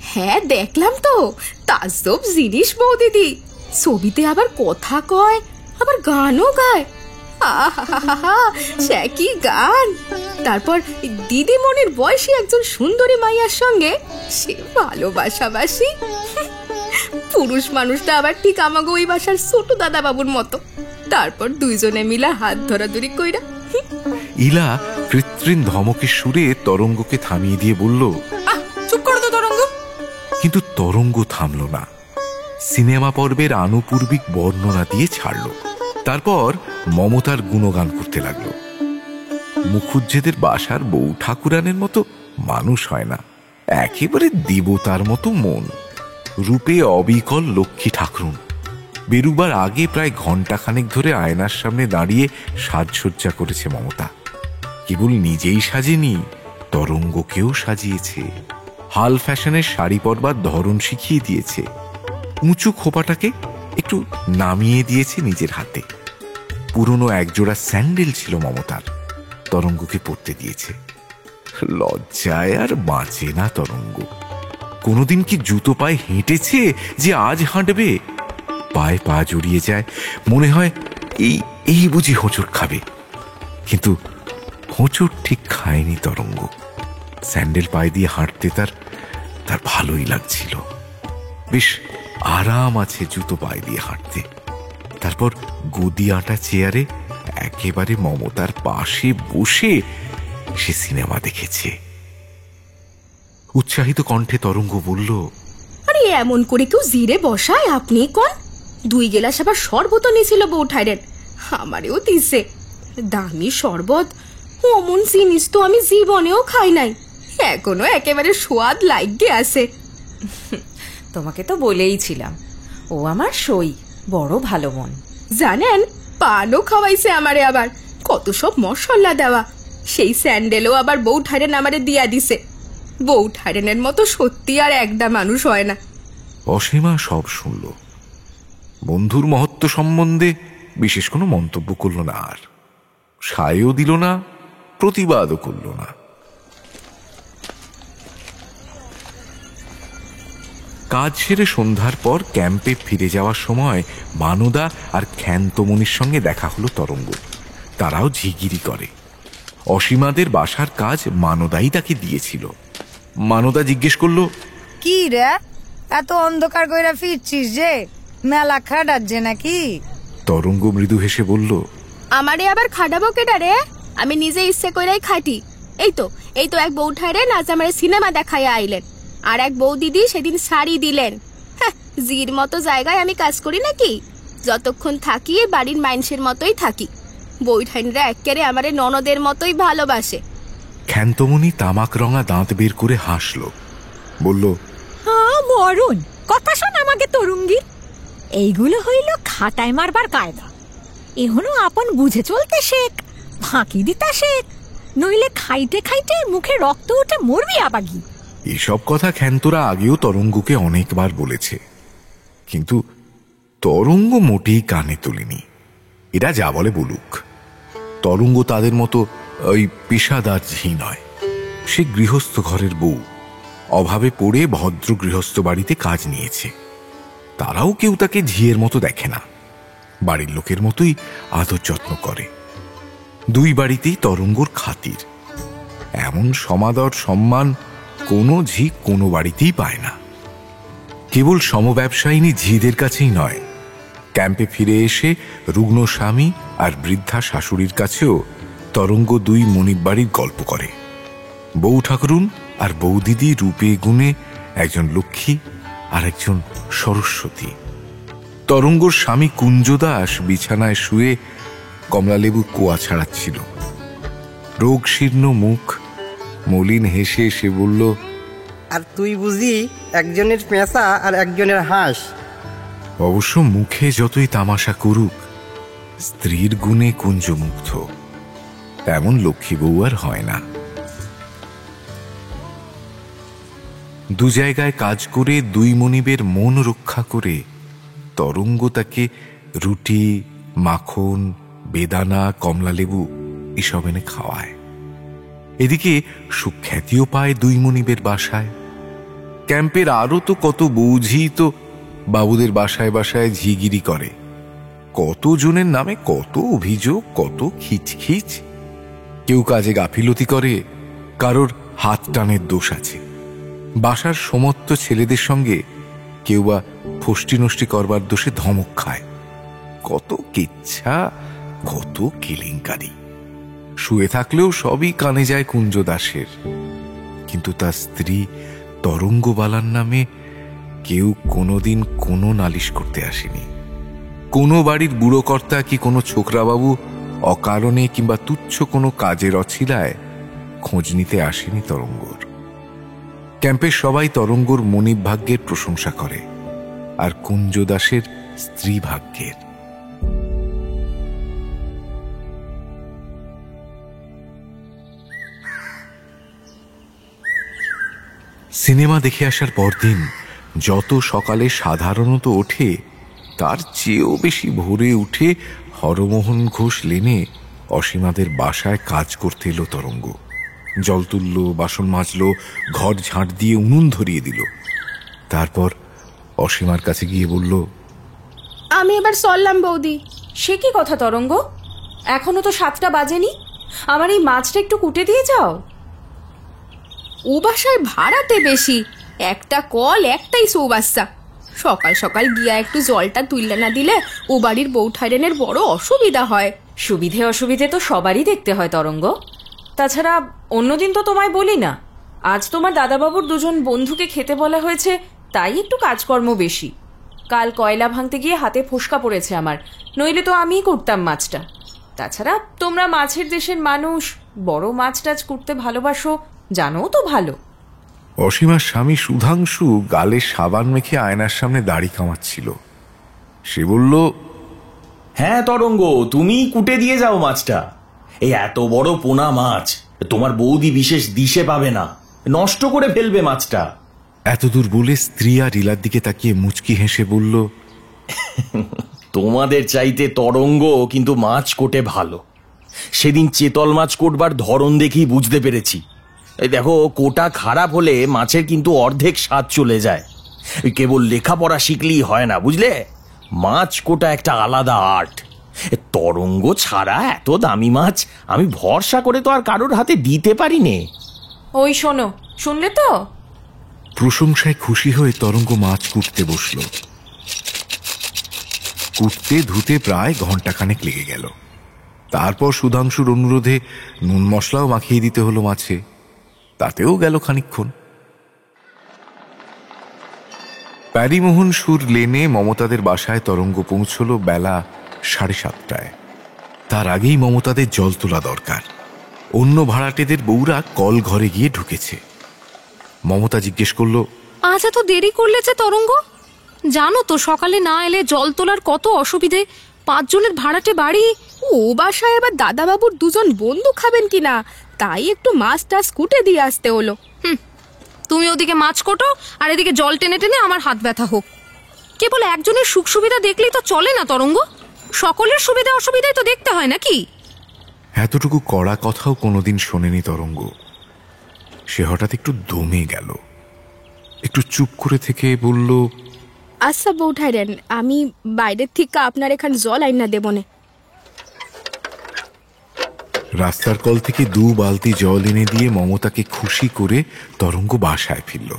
হ্যাঁ দেখলাম তো, তাজ্জব জিনিস বৌ দিদি। ছবিতে আবার কথা কয়, আবার গানও গায়। আহা, সে কি গান! তারপর দিদিমণির বয়সী একজন সুন্দরী মাইয়ার সঙ্গে সে ভালোবাসাবাসি। পুরুষ মানুষটা আবার ঠিক আমাকে ওই বাসার ছোট দাদা বাবুর মতো। তারপর দুইজনে মিলা হাত ধরাধরি কইরা। ইলা কৃত্রিম ধমকের সুরে তরঙ্গকে থামিয়ে দিয়ে বলল, চুপ করো তো তরঙ্গ। কিন্তু তরঙ্গ থামল না। সিনেমা পর্বের আনুপূর্বিক বর্ণনা দিয়ে ছাড়ল। তারপর মমতার গুণগান করতে লাগলো। মুখুজ্জেদের বাসার বউ ঠাকুরানের মতো মানুষ হয় না, একেবারে দেবতার মতো মন, রূপে অবিকল লক্ষ্মী ঠাকুরুন। বেরুবার আগে প্রায় ঘণ্টাখানেক ধরে আয়নার সামনে দাঁড়িয়ে সাজসজ্জা করেছে মমতা। কেবল নিজেই সাজেনি, তরঙ্গকেও সাজিয়েছে। হাল ফ্যাশনের শাড়ি পরবার ধরন শিখিয়ে দিয়েছে। উঁচু খোপাটাকে একটু নামিয়ে দিয়েছে নিজের হাতে। পুরনো একজোড়া স্যান্ডেল ছিল মমতার, তরঙ্গকে পরতে দিয়েছে। লজ্জায় আর বাঁচে না তরঙ্গ। কোনোদিন কি জুতো পায়ে হেঁটেছে যে আজ হাঁটবে? পায়ে পা জড়িয়ে যায়, মনে হয় এই বুঝি হোঁচট খাবে। কিন্তু হোঁচট ঠিক খায়নি তরঙ্গ। স্যান্ডেল পায়ে দিয়ে হাঁটতে তার ভালোই লাগছিল। বেশ আরাম আছে জুতো পায়ে দিয়ে হাঁটতে। তারপর গদি আঁটা চেয়ারে একেবারে মমতার পাশে বসে সে সিনেমা দেখেছে। উৎসাহিত কণ্ঠে তরঙ্গ বলল, আরে এমন করে কেউ জিরে বসায় আপনি কোন? 2 গেলাস আবার শরবত নিয়েছিল বৌঠাইরেন, আমারেও দিছে। দামি শরবত, অমন জিনিস তো আমি জীবনেও খাই নাই। এখনো একেবারে স্বাদ লাগে আছে। তোমাকে তো বলেইছিলাম, ও আমার সই, বড় ভালো মন। জানেন, পানও খাওয়াইছে আমারে, আবার কত সব মশলা দেওয়া। সেই স্যান্ডেলও আবার বৌঠাইরেন আমারে দিয়া দিছে। বৌঠাইরেনের মতো সত্যি আর একটা মানুষ হয় না। অসীমা সব শুনল। বন্ধুর মহত্ব সম্বন্ধে বিশেষ কোনো মন্তব্য করল না, আর সায়ও দিল না, প্রতিবাদও করল না। কাজ সেরে সন্ধ্যার পর ক্যাম্পে ফিরে যাওয়ার সময় মানদা আর খ্যান্তমণির সঙ্গে দেখা হলো তরঙ্গ। তারাও ঝিগিরি করে। অসীমাদের বাসার কাজ মানদাই তাকে দিয়েছিল। মানদা জিজ্ঞেস করলো, কি রে, এত অন্ধকার কইরা ফিরছিস যে, মেলা খাটাচ্ছে নাকি? তরঙ্গ মৃদু হেসে বলল, আমারে আবার খাটাবো কেটা রে? আমি নিজে ইচ্ছে কইরাই খাটি। এই তো এক বউঠাই রে নাচ আমারে সিনেমা দেখাইয়া আইলেন, আর এক বউ দিদি সেদিন শাড়ি দিলেন। হ্যাঁ, জির মতো জায়গায় আমি কাজ করি নাকি? যতক্ষণ থাকি বাড়ির মাইনসের মতোই থাকি। বউঠাইনরা একেবারে আমারে ননদের মতোই ভালোবাসে। ক্ষান্তমণি তামাক রঙা দাঁত বের করে হাসল, বলল, মরণ কথা শোন আমাকে তরুঙ্গি, এইগুলো হইল খাটায় মারবার কায়দা। এহনো আপন বুঝে চলতে শেখ, ফাঁকি দিতা শেখ, নইলে খাইতে খাইতে মুখে রক্ত উঠে মরবি আবাগি। এসব কথা ক্ষান্তরা আগেও তরঙ্গকে অনেকবার বলেছে, কিন্তু তরঙ্গ মোটেই কানে তোলেনি। এরা যা বলে বলুক, তরঙ্গ তাদের মতো ওই পেশাদার ঝি নয়। সে গৃহস্থ ঘরের বউ, অভাবে পড়ে ভদ্র গৃহস্থ বাড়িতে কাজ নিয়েছে। তারাও কেউ তাকে ঝিয়ের মতো দেখে না, বাড়ির লোকের মতোই আদর যত্ন করে। দুই বাড়িতেই তরঙ্গর খাতির। এমন সমাদর সম্মান কোনো ঝি কোনো বাড়িতেই পায় না। কেবল সমব্যবসায়িনী ঝিদের কাছেই নয়, ক্যাম্পে ফিরে এসে রুগ্ন স্বামী আর বৃদ্ধা শাশুড়ির কাছেও তরঙ্গ দুই মনিব বাড়ির গল্প করে। বউ ঠাকুরুন আর বৌদিদি রূপে গুণে একজন লক্ষ্মী আর একজন সরস্বতী। তরঙ্গর স্বামী কুঞ্জদাস বিছানায় শুয়ে কমলালেবুর কোয়া ছাড়াচ্ছিল। রোগ শীর্ণ মুখ, মলিন হেসে সে বলল, আর তুই বুঝি একজনের পেঁচা আর একজনের হাঁস। অবশ্য মুখে যতই তামাশা করুক, স্ত্রীর গুণে কুঞ্জমুগ্ধ। তেমন লক্ষ্মী বউ আর হয় না। দু জায়গায় কাজ করে দুই মনিবের মন রক্ষা করে তরঙ্গ তাকে রুটি, মাখন, বেদানা, কমলালেবু এসব এনে খাওয়ায়। এদিকে সুখ্যাতিও পায় দুই মনিবের বাসায়। ক্যাম্পের আরো তো কত বৌঝি তো বাবুদের বাসায় বাসায় ঝিগিরি করে। কতজনের নামে কত অভিযোগ, কত খিচখিচ। কেউ কাজে গাফিলতি করে, কারোর হাত টানের দোষ আছে। বাসার সমস্ত ছেলেদের সঙ্গে কেউ বা ফষ্টি নষ্টি করবার দোষে ধমক খায়। কত কিচ্ছা, কত কেলেঙ্কারি। শুয়ে থাকলেও সবই কানে যায় কুঞ্জদাসের। কিন্তু তার স্ত্রী তরঙ্গবালার নামে কেউ কোনোদিন কোনো নালিশ করতে আসেনি। কোনো বাড়ির বুড়ো কর্তা কি কোনো ছোকরাবাবু অকারণে কিংবা তুচ্ছ কোনো কাজের অছিলায় খোঁজ নিতে আসেনি তরঙ্গর। ক্যাম্পের সবাই তরঙ্গর মনিব ভাগ্যের প্রশংসা করে, আর কুঞ্জদাসের স্ত্রী ভাগ্যের। সিনেমা দেখে আসার পরদিন যত সকালে সাধারণত ওঠে, তার চেয়েও বেশি ভোরে উঠে হরমোহন ঘোষ লেনে অসীমাদের বাসায় কাজ করতে এলো তরঙ্গ। জল তুলল, বাসন মাজল, ঘর ঝাঁট দিয়ে উনুন ধরিয়ে দিল। তারপর অসীমার কাছে গিয়ে বলল, আমি এবার চললাম বৌদি। সে কি কথা তরঙ্গ, এখনো তো 7টা বাজেনি। আমার এই মাছটা একটু কুটে দিয়ে যাও। ও বাসায় ভাড়াতে বেশি, একটা কল একটাই চৌবাচ্চা। সকাল সকাল গিয়া একটু জলটা তুললে না দিলে ও বাড়ির বউঠাইরেনের বড় অসুবিধা হয়। সুবিধে অসুবিধে তো সবারই দেখতে হয় তরঙ্গ। তাছাড়া অন্যদিন তো তোমায় বলি না, আজ তোমার দাদাবাবুর দুজন বন্ধুকে খেতে বলা হয়েছে, তাই একটু কাজকর্ম বেশি। কাল কয়লা ভাঙতে গিয়ে হাতে ফোসকা পড়েছে আমার, নইলে তো আমিই করতাম মাছটা। তাছাড়া তোমরা মাছের দেশের মানুষ, বড় মাছ টাছ করতে ভালোবাসো, জানো তো ভালো। অসীমার স্বামী সুধাংশু গালে সাবান মেখে আয়নার সামনে দাড়ি কামাচ্ছিল। সে বলল, হ্যাঁ তরঙ্গ, তুমি কুটে দিয়ে যাও মাছটা। এই এত বড় পোনা মাছ তোমার বৌদি বিশেষ দিশে পাবে না, নষ্ট করে ফেলবে মাছটা। এতদূর বলে স্ত্রী আর লীলার দিকে তাকিয়ে মুচকি হেসে বলল, তোমাদের চাইতে তরঙ্গ কিন্তু মাছ কোটে ভালো। সেদিন চেতল মাছ কোটবার ধরন দেখেই বুঝতে পেরেছি। এই দেখো, কোটা খারাপ হলে মাছের কিন্তু অর্ধেক স্বাদ চলে যায়। কেবল লেখাপড়া শিখলেই হয় না, বুঝলে? মাছ কোটা একটা আলাদা আর্ট। তরঙ্গ ছাড়া এত দামি মাছ আমি ভরসা করে তো আর কারোর হাতে দিতে পারি নে। ওই শোনো, শুনলে তো? প্রশংসায় খুশি হয়ে তরঙ্গ মাছ কুটতে বসল। কুটতে ধুতে প্রায় ঘন্টাখানেক লেগে গেল। তারপর সুধাংশুর অনুরোধে নুন মশলাও মাখিয়ে দিতে হলো মাছে, তাতেও গেল খানিকক্ষণ। প্যারিমোহন সুর লেনে মমতাদের বাসায় তরঙ্গ পৌঁছল বেলা 7:30টায়। তার আগেই মমতাদের জল তোলা দরকার। অন্য ভাড়াটেদের বউরা কল ঘরে গিয়ে ঢুকেছে। মমতা জিজ্ঞেস করল, আজ এত দেরি করলে যে তরঙ্গ? জানো তো সকালে না এলে জল তোলার কত অসুবিধে। 5 জনের ভাড়াটে বাড়ি। ও বাসায় এবার দাদাবাবুর 2 জন বন্ধু খাবেন কিনা, তাই একটু মাছ টাছ কুটে দিয়ে আসতে হলো। তুমি ওদিকে মাছ কোটো আর এদিকে জল টেনে টেনে আমার হাত ব্যথা হোক। কেবল একজনের সুখ সুবিধা দেখলেই তো চলে না তরঙ্গ, সকলের সুবিধা অসুবিধাই তো দেখতে হয় নাকি? এতটুকু কড়া কথাও কোনোদিন শোনেনি তরঙ্গ। সে হঠাৎ একটু দমে গেল, একটু চুপ করে থেকে বলল, আচ্ছা বৌঠাইরেন, আমি বাইরের থেকে আপনার এখান জল আইনা দেবনে। রাস্তার কল থেকে 2 বালতি জল এনে দিয়ে মমতাকে খুশি করে তরঙ্গ বাসায় ফিরল।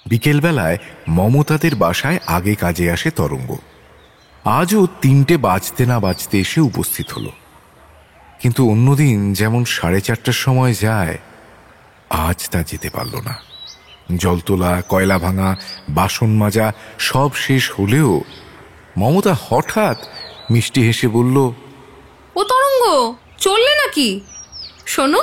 বিকেলবেলায় মমতাদের বাসায় আগে কাজে আসে তরঙ্গ। আজও 3টে বাজতে না বাজতে এসে উপস্থিত হলো। কিন্তু অন্যদিন যেমন 4:30টার সময় যায়, আজ তা যেতে পারল না। জল তোলা, কয়লা ভাঙা, বাসন মাজা সব শেষ হলেও মমতা হঠাৎ মিষ্টি হেসে বলল, ও তরঙ্গ, চললে নাকি? শোনো।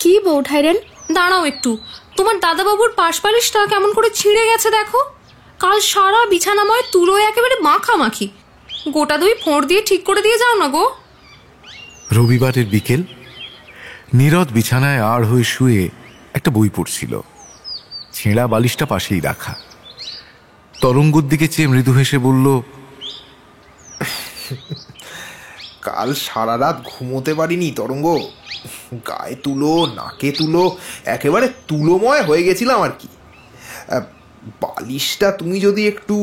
কি বৌঠাইরেন? দাঁড়াও একটু, তোমার দাদাবাবুর পাশবালিশটা কেমন করে ছিঁড়ে গেছে দেখো। কাল সারা বিছানাময় তুলো একেবারে মাখামাখি। গোটা 2 ফোঁড় দিয়ে ঠিক করে দিয়ে যাও না গো। রবিবারের বিকেল। নীরদ বিছানায় আড় হয়ে শুয়ে একটা বই পড়ছিল। ছেঁড়া বালিশটা পাশেই রাখা। তরঙ্গর দিকে চেয়ে মৃদু হেসে বলল, কাল সারা রাত ঘুমোতে পারিনি তরঙ্গ। গায়ে তুলো, নাকে তুলো, একেবারে তুলোময় হয়ে গেছিলাম আর কি। বালিশটা তুমি যদি একটু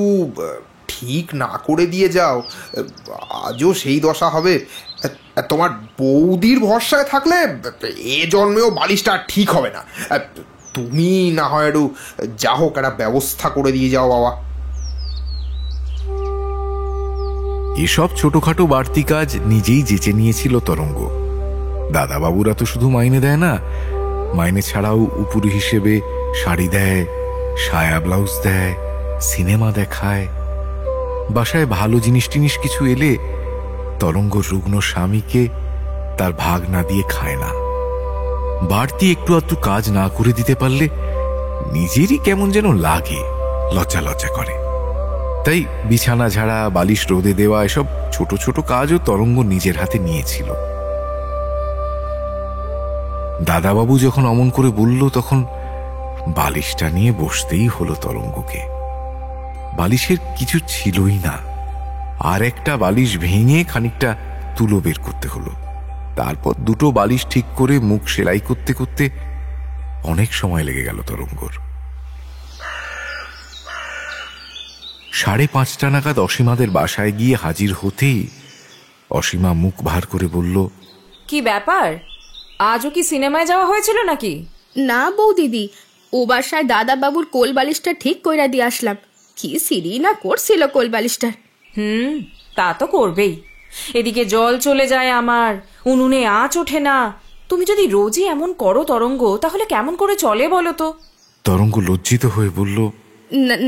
ঠিক না করে দিয়ে যাও, আজও সেই দশা হবে। তোমার বৌদির ভরসায় থাকলে এ জন্মেও বালিশটা ঠিক হবে না। তুমি না হয় একটু যা হোক একটা ব্যবস্থা করে দিয়ে যাও বাবা। এসব ছোটখাটো বাড়তি কাজ নিজেই যেচে নিয়েছিল তরঙ্গ। দাদাবাবুরা তো শুধু মাইনে দেয় না, মাইনে ছাড়াও উপরি হিসেবে শাড়ি দেয়, সায়া ব্লাউজ দেয়, সিনেমা দেখায়। বাসায় ভালো জিনিস টিনিস কিছু এলে তরঙ্গ রুগ্ন স্বামীকে তার ভাগ না দিয়ে খায় না। বাড়তি একটু আধটু কাজ না করে দিতে পারলে নিজেরই কেমন যেন লাগে, লজ্জা লজ্জা করে। তাই বিছানা ঝাড়া, বালিশ রোদে দেওয়া, এসব ছোট ছোট কাজও তরঙ্গ নিজের হাতে নিয়েছিল। দাদাবাবু যখন অমন করে বলল, তখন বালিশটা নিয়ে বসতেই হলো তরঙ্গকে। বালিশের কিছু ছিলই না। আর একটা বালিশ ভেঙে খানিকটা তুলো বের করতে হলো। তারপর 2টো বালিশ ঠিক করে মুখ সেলাই করতে করতে অনেক সময় লেগে গেল তরঙ্গর। 5:30 নাগাদ অসীমাদের বাসায় গিয়ে হাজির হতেই অসীমা মুখ ভার করে বলল, কি ব্যাপার, আজও কি সিনেমায় যাওয়া হয়েছিল নাকি? না বৌদিদি, ও বাসায় দাদাবাবুর কোল বালিশটা ঠিক কইরা দিয়ে আসলাম। কি সিঁড়ি না করছিল কোল বালিশটার। তা তো করবেই। এদিকে জল চলে যায় আমার, উনুনে আঁচ ওঠে না। তুমি যদি রোজই এমন করো তরঙ্গ, তাহলে কেমন করে চলে বলো তো? তরঙ্গ লজ্জিত হয়ে বলল,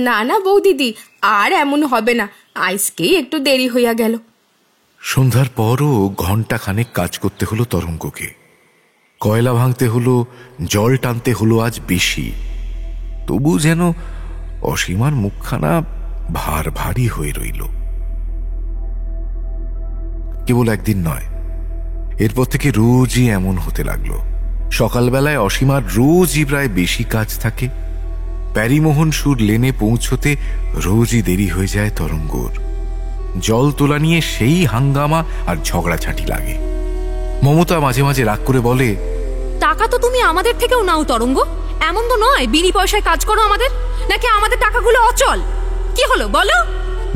না না বৌদিদি, আর এমন হবে না, আজকেই একটু দেরি হইয়া গেল। সন্ধ্যার পরও ঘণ্টাখানেক কাজ করতে হলো তরঙ্গকে। কয়লা ভাঙতে হলো, জল টানতে হলো আজ বেশি। তবু যেন অসীমার মুখখানা ভার ভারী হয়ে রইল। কেবল একদিন নয়, এরপর থেকে রোজই এমন হতে লাগলো। সকালবেলায় অসীমার রোজই প্রায় বেশি কাজ থাকে। প্যারিমোহন সুর লেনে পৌঁছতে রোজই দেরি হয়ে যায় তরঙ্গর। জল তোলা নিয়ে সেই হাঙ্গামা আর ঝগড়াঝাঁটি লাগে। মমতা মাঝে মাঝে রাগ করে বলে, টাকা তো তুমি আমাদের থেকেও নাও তরঙ্গ। এমন তো নয় বিনি পয়সায় কাজ করো আমাদের, নাকি আমাদের টাকাগুলো অচল? কি হলো বলো?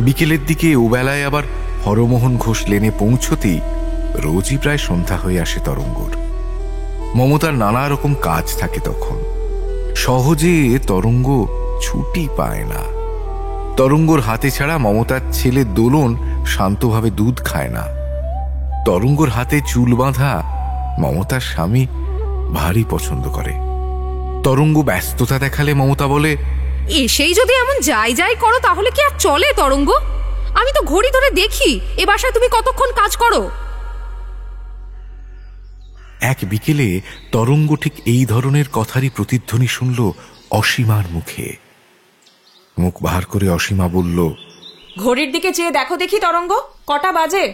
বিকেলের দিকে ও বেলায় আবার হরমোহন ঘোষ লেনে পৌঁছতেই রোজই প্রায় সন্ধ্যা হয়ে আসে তরঙ্গর। মমতার নানা রকম কাজ থাকে তখন। সহজে তরঙ্গ ছুটি পায় না। তরঙ্গর হাতে ছাড়া মমতার ছেলে দোলন শান্তভাবে দুধ খায় না। তরঙ্গর হাতে চুল বাঁধা মমতার স্বামী ভারী পছন্দ করে। তরঙ্গ ব্যস্ততা দেখালে মমতা বলে, এসেই যদি এমন যাই যাই করো তাহলে কি আর চলে তরঙ্গ? আমি তো ঘড়ি ধরে দেখি এ বাসায় তুমি কতক্ষণ কাজ করো। এক বিকেলে তরঙ্গ ঠিক এই ধরনের কথারই প্রতিধ্বনি শুনল অসীমার মুখে। মুখ বাহার করে অসীমা বলল, ঘড়ির দিকে চেয়ে দেখো দেখি তরঙ্গ, কটা বাজে?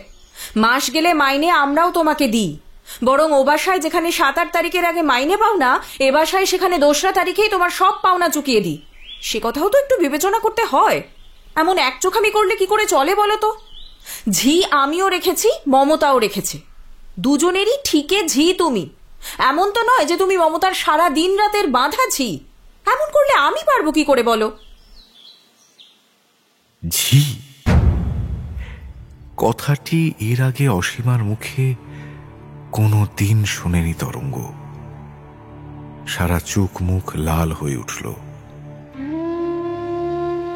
মাস গেলে মাইনে আমরাও তোমাকে দিই, বরং ও বাসায় যেখানে 7-8 তারিখের আগে মাইনে পাও না, এ বাসায় সেখানে 2রা তারিখেই তোমার সব পাওনা চুকিয়ে দিই। সে কথাও তো একটু বিবেচনা করতে হয়। এমন এক চোখামি করলে কি করে চলে বলো তো? ঝি আমিও রেখেছি, মমতাও রেখেছে, দুজনেরই ঠিকে ঝি তুমি। এমন তো নয় যে তুমি মমতার সারা দিন রাতের বাঁধা ঝি। এমন করলে আমি পারবো কি করে বলো? ঝি কথাটি এর আগে অসীমার মুখে কোনো দিন শুনেনি তরঙ্গ। সারা চোখ মুখ লাল হয়ে উঠল,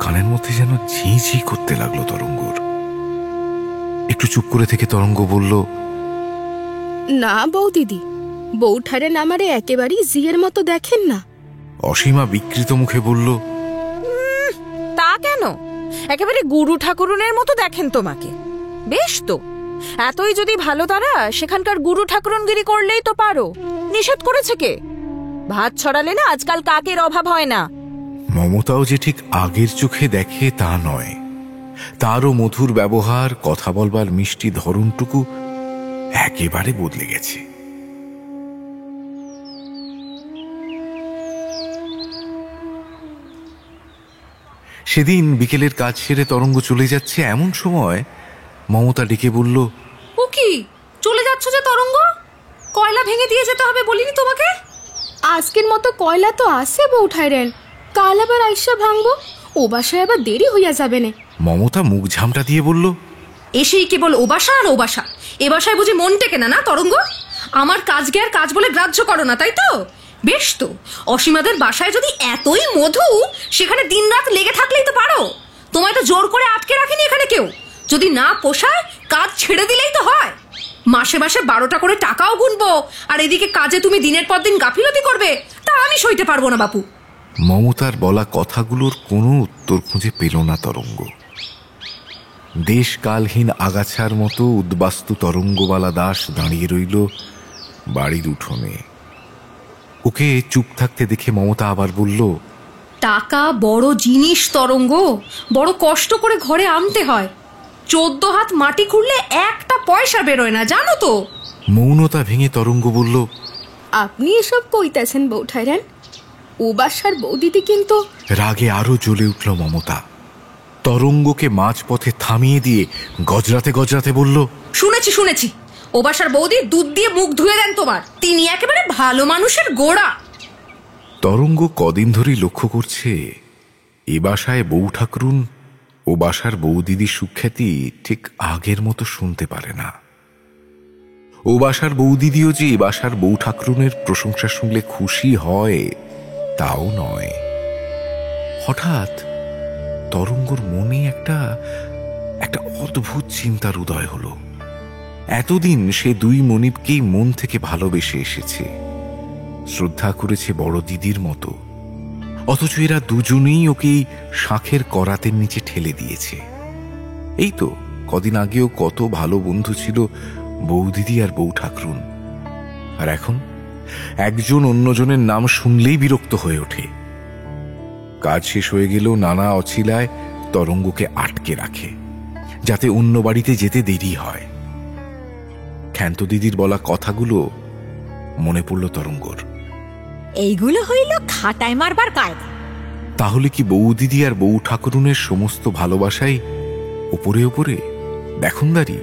কানের মধ্যে যেন ঝি ঝি করতে লাগলো তরঙ্গর। একটু চুপ করে থেকে তরঙ্গ বলল, না বৌদিদি, বৌঠারেন আমারে একেবারেই জিয়ের মতো দেখেন না। অসীমা বিকৃত মুখে বলল, তা কেন? একেবারে গুরু ঠাকুরনের মতো দেখেন তোমাকে। বেশ তো, এতই যদি ভালো তারা, সেখানকার গুরু ঠাকুরনগিরি করলেই তো পারো। নিষেধ করেছে কে? ভাত ছড়ালে না আজকাল কাকের অভাব হয় না। মমতাও যে ঠিক আগের চোখে দেখে তা নয়। তারও মধুর ব্যবহার, কথা বলবার মিষ্টি ধরনটুকু একেবারে বদলে গেছে। সেদিন বিকেলের কাজ সেরে তরঙ্গ চলে যাচ্ছে, এমন সময় মমতা ডেকে বলল, ও কি চলে যাচ্ছ যে তরঙ্গ? কয়লা ভেঙে দিয়ে যেতে হবে বলিনি তোমাকে? আজকের মতো কয়লা তো আছে বৌঠাইরেন, কাল আবার আইসা ভাঙবো, ও বাসায় আবার দেরি হইয়া যাবে না। মমতা মুখ ঝামটা দিয়ে বলল, এসেই কেবল ও বাসা আর ও বাসা। এ বাসায় বুঝি মন টেকে না না তরঙ্গ? আমার কাজকে আর কাজ বলে গ্রাহ্য করো না, তাই তো? বেশ তো, অসীমাদের বাসায় যদি এতই মধু, সেখানে দিনরাত লেগে থাকলেই তো পারো। তোমায় তো জোর করে আটকে রাখিনি এখানে কেউ। যদি না পোষায় কাজ ছেড়ে দিলেই তো হয়। মাসে মাসে 12টা করে টাকাও গুনবো, আর এদিকে কাজে তুমি দিনের পর দিন গাফিলতি করবে, তা আমি সইতে পারবো না বাপু। মমতার বলা কথাগুলোর কোনো উত্তর খুঁজে পেল না তরঙ্গ। দেশকালহীন আগাছার মতো উদ্বাস্তু তরঙ্গবালা দাস দাঁড়িয়ে রইল বাড়ির উঠোনে। ওকে চুপ থাকতে দেখে মমতা আবার বলল, টাকা বড় জিনিস তরঙ্গ, বড় কষ্ট করে ঘরে আনতে হয়। 14 হাত মাটি খুঁড়লে একটা পয়সা বেরোয় না, জানো তো? মৌনতা ভেঙে তরঙ্গ বলল, আপনি এসব কইতাছেন বৌঠাইরেন? ও বাসার বৌদিদি কিন্তু। রাগে আরো জ্বলে উঠল মমতা। তরঙ্গকে মাঝপথে থামিয়ে দিয়ে গজরাতে গজরাতে বলল, শুনেছি শুনেছি, ও বাসার বৌদি দুধ দিয়ে মুখ ধুয়ে দেন তোমার। তিনি একেবারে ভালো মানুষের গোড়া। তরঙ্গ কদিন ধরেই লক্ষ্য করছে, এ বাসায় বউ ঠাকুরুন ও বাসার বৌদিদি সুখ্যাতি ঠিক আগের মতো শুনতে পারে না। ও বাসার বৌদিদিও যে এ বাসার বউ ঠাকুরুনের প্রশংসা শুনলে খুশি হয় তাও নয়। হঠাৎ তরঙ্গর মনে একটা অদ্ভুত চিন্তার উদয় হলো। এতদিন সে দুই মনিবকেই মন থেকে ভালোবেসে এসেছে, শ্রদ্ধা করেছে বড় দিদির মতো, অথচ এরা দুজনেই ওকে শাঁখের করাতের নিচে ঠেলে দিয়েছে। এই তো কদিন আগেও কত ভালো বন্ধু ছিল বৌদিদি আর বউ ঠাকরুন, আর এখন একজন অন্যজনের নাম শুনলেই বিরক্ত হয়ে ওঠে। কাজ শেষ হয়ে গেলেও নানা অছিলায় তরঙ্গকে আটকে রাখে, যাতে অন্য বাড়িতে যেতে দেরি হয়। ক্ষান্ত দিদির বলা কথাগুলো মনে পড়ল তরঙ্গর। এইগুলো হইল খাটায় মারবার কায়দা। তাহলে কি বৌদিদি আর বউ ঠাকুরুনের সমস্ত ভালোবাসাই ওপরে ওপরে দেখনদারি?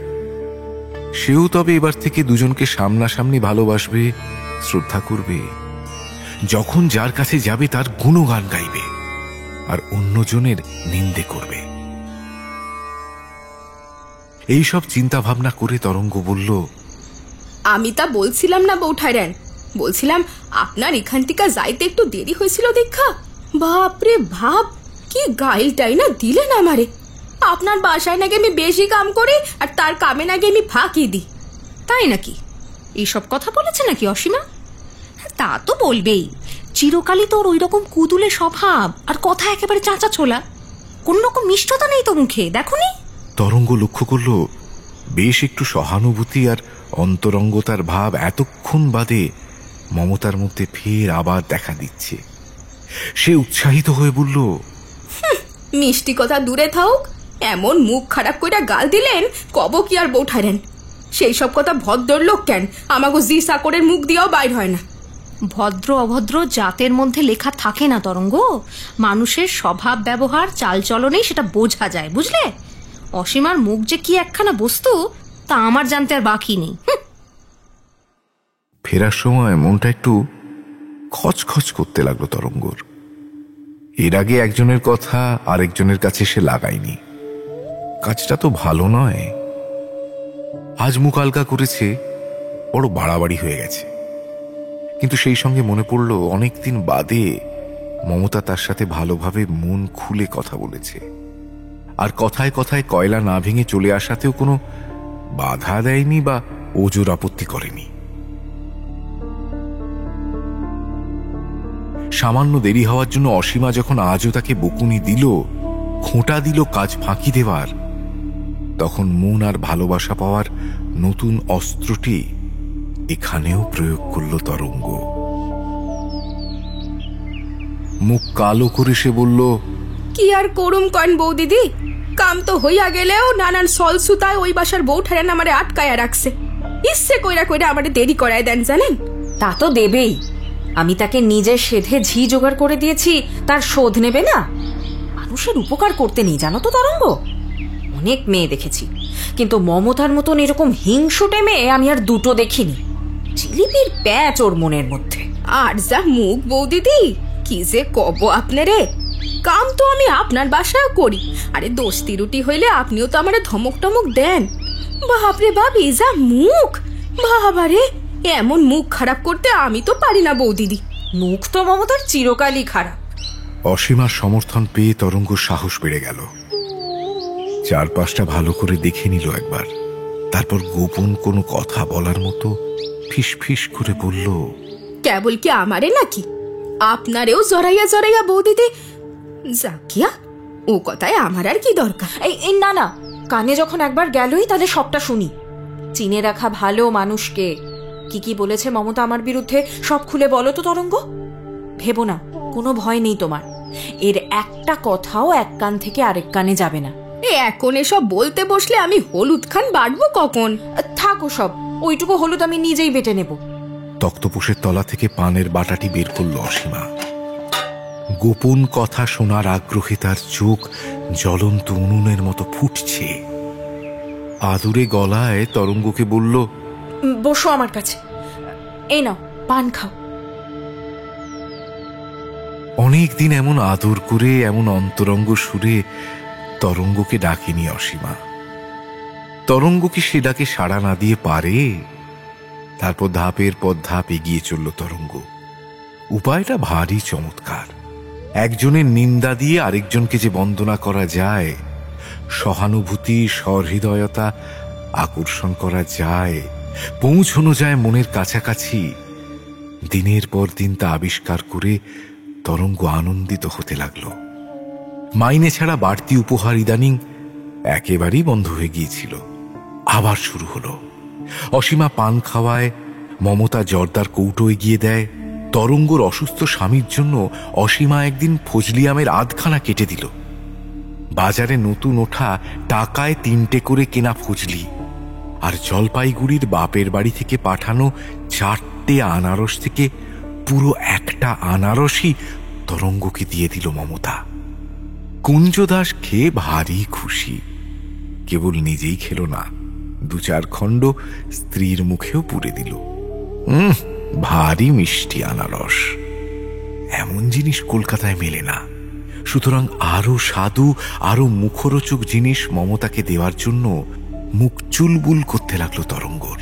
সেও তবে এবার থেকে দুজনকে সামনাসামনি ভালোবাসবে, শ্রদ্ধা করবে, যখন যার কাছে যাবে তার গুণগান গাইবে আর অন্যজনের নিন্দে করবে। এইসব চিন্তা ভাবনা করে তরঙ্গ বলল, আমি তা বলছিলাম না বৌঠাইরেন, বলছিলাম আপনার এখান থেকে যাইতে একটু দেরি হয়েছিল দেখা। বাপরে বাপ, কি গাইলটাই না দিলেন আমারে। আপনার বাসায় নাকি আমি বেশি কাম করি আর তার কামে নাকি আমি ফাঁকি দিই। তাই নাকি? এইসব কথা বলেছে নাকি অসীমা? তা তো বলবেই, চিরকালই তোর ওই রকম কুদুলে স্বভাব, আর কথা একেবারে চাঁচা ছোলা, কোন রকম মিষ্টতা নেই তো মুখে, দেখোনি? তরঙ্গ লক্ষ্য করল বেশ একটু সহানুভূতি আর অন্তরঙ্গতার ভাব এতক্ষণ বাদে মমতার মধ্যে ফের আবার দেখা দিচ্ছে। সে উৎসাহিত হয়ে বলল, মিষ্টি কথা দূরে থাক, এমন মুখ খারাপ কইরা গাল দিলেন, কব কি আর বউঠারেন? সেই সব কথা ভদ্রলোক কেন, আমাগো জি চাকরের মুখ দিয়েও বাইর হয় না। ভদ্র অভদ্র জাতের মধ্যে লেখা থাকে না তরঙ্গ, মানুষের স্বভাব ব্যবহার চালচলনেই সেটা বোঝা যায়, বুঝলে? অসীমার মুখ যে কি একখানা বস্তু তা আমার জানতে আর বাকি নেই। ফেরার সময় মনটা একটু খচখচ করতে লাগলো তরঙ্গর। এর আগে একজনের কথা আরেকজনের কাছে সে লাগায়নি, কাজটা তো ভালো নয়। আজ মুখ হালকা করেছে, বড় বাড়াবাড়ি হয়ে গেছে। কিন্তু সেই সঙ্গে মনে পড়ল অনেকদিন বাদে মমতা তার সাথে ভালোভাবে মন খুলে কথা বলেছে, আর কথায় কথায় কয়লা না ভেঙে চলে আসাতেও কোনো বাধা দেয়নি বা ওজোর আপত্তি করেনি। সামান্য দেরি হওয়ার জন্য অসীমা যখন আজও তাকে বকুনি দিল, খোঁটা দিল কাজ ফাঁকি দেওয়ার, তখন মন আর ভালোবাসা পাওয়ার নতুন অস্ত্রটি এখানেও প্রয়োগ করল তরঙ্গ। মুখ কালো করে সে বলল, কি আর করুম কন বৌদিদি, কাম তো হইয়া গেলেও নানান সলসুতায় ওই বাসার বউঠারেন আমারে আটকায়া রাখছে। ইচ্ছে কইরা কইরা আমারে দেরি করায় দেন জানেন। তা তো দেবেই, আমি তাকে নিজের সেধে ঝি জোগাড় করে দিয়েছি, তার শোধ নেবে না? মানুষের উপকার করতে নেই জানো তো তরঙ্গ। অনেক মেয়ে দেখেছি, কিন্তু মমতার মতন এরকম হিংসুটে মেয়ে আমি আর দুটো দেখিনি। জিলিপির প্যাচ ওর মনের মধ্যে। আর যা মুখ বৌদিদি, কি যে কব আপনারে। কাম তো আমি আপনার বাসায় করি, আরে দোস্তি রুটি হইলে আপনিও তো আমারে ধমক টমক দেন। বাপরে বাপ, এই যা মুখ, বাবারে, এমন মুখ খারাপ করতে আমি তো পারি না বৌদিদি। মুখ তো মমতার চিরকালই খারাপ। অসীমার সমর্থন পেয়ে তরঙ্গ সাহস বেড়ে গেল। চারপাশটা ভালো করে দেখে নিল একবার, তারপর গোপন কোনো কথা বলার মতো ফিস ফিস করে বলল, কেবল কি আমারে নাকি, আপনারেও জড়াইয়া জড়াইয়া বৌদিদি। জাকিয়া, ও কথায় আমার আর কি দরকার? এই না না, কানে যখন একবার গেলই তাহলে সবটা শুনি। চিনে রাখা ভালো মানুষকে। কি কি বলেছে মমতা আমার বিরুদ্ধে সব খুলে বলো তো তরঙ্গ। ভেবো না, কোনো ভয় নেই তোমার। এর একটা কথাও এক কান থেকে আরেক কানে যাবে না। এখন এসব বলতে বসলে আমি হলুদ খান বাড়বো কখন? থাকো সব, ওইটুকু হলুদ আমি নিজেই বেটে নেব। তক্তপোষের তলা থেকে পানের বাটাটি বের করল অসীমা। গোপন কথা শোনার আগ্রহে তার চোখ জ্বলন্ত উনুনের মতো ফুটছে। আদুরে গলায় তরঙ্গকে বলল, বসো আমার কাছে, এই নাও পান খাও। অনেকদিন এমন আদর করে এমন অন্তরঙ্গ সুরে তরঙ্গকে ডাকেনি অসীমা। তরঙ্গ কি সে ডাকে সাড়া না দিয়ে পারে? তারপর ধাপের পর ধাপ এগিয়ে চলল তরঙ্গ। উপায়টা ভারী চমৎকার। একজনের নিন্দা দিয়ে আরেকজনকে যে বন্দনা করা যায়, সহানুভূতি সহৃদয়তা আকর্ষণ করা যায়, পৌঁছানো যায় মনের কাছাকাছি, দিনের পর দিন তা আবিষ্কার করে তরঙ্গ আনন্দিত হতে লাগল। মাইনে ছাড়া বাড়তি উপহার ইদানিং একেবারেই বন্ধ হয়ে গিয়েছিল, আবার শুরু হলো। অসীমা পান খাওয়ায়, মমতা জর্দার কৌটো এগিয়ে দেয়। তরঙ্গর অসুস্থ স্বামীর জন্য অসীমা একদিন ফজলি আমের আধখানা কেটে দিল। বাজারে নতুন ওঠা টাকায় 3টে করে কেনা ফজলি, আর জলপাইগুড়ির বাপের বাড়ি থেকে পাঠানো 4টে আনারস থেকে পুরো একটা আনারসই তরঙ্গকে দিয়ে দিল মমতা। কুঞ্জদাস খেয়ে ভারী খুশি। কেবল নিজেই খেল না, 2-4 খণ্ড স্ত্রীর মুখেও পুরে দিল। ভারী মিষ্টি আনারস, এমন জিনিস কলকাতায় মেলে না। সুতরাং আরো স্বাদু, আরো মুখরোচক জিনিস মমতাকে দেওয়ার জন্য মুখ চুলবুল করতে লাগলো তরঙ্গর।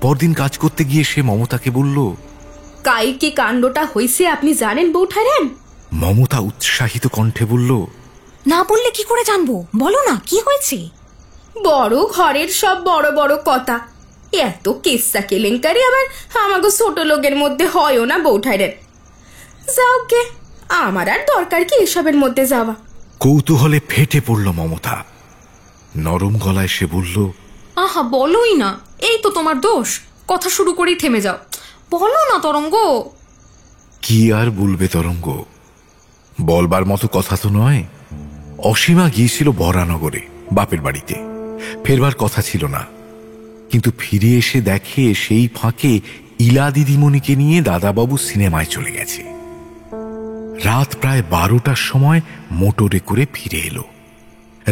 পরদিন কাজ করতে গিয়ে সে মমতাকে বলল, কাই কি কাণ্ডটা হইছে আপনি জানেন বৌঠাইরান? মমতা উৎসাহিত কণ্ঠে বলল, না বললে কি করে জানবো, বলো না কি হয়েছে। বড় ঘরের সব বড় বড় কথা, এত কেসা কেলেঙ্কারি আবার আমাকে ছোট লোকের মধ্যে হয়ও না বৌঠাইরান। যাও কে, আমার আর দরকার কি এসবের মধ্যে যাওয়া। কৌতূহলে ফেটে পড়ল মমতা। নরম গলায় সে বলল, আহা বলোই না, এই তো তোমার দোষ, কথা শুরু করেই থেমে যাও, বলো না তরঙ্গ। কি আর বলবে তরঙ্গ, বলবার মতো কথা তো নয়। অসীমা গিয়েছিল বরানগরে বাপের বাড়িতে, ফেরবার কথা ছিল না, কিন্তু ফিরে এসে দেখে সেই ফাঁকে ইলা দিদিমণিকে নিয়ে দাদাবাবু সিনেমায় চলে গেছে। রাত প্রায় 12টার সময় মোটরে করে ফিরে এলো।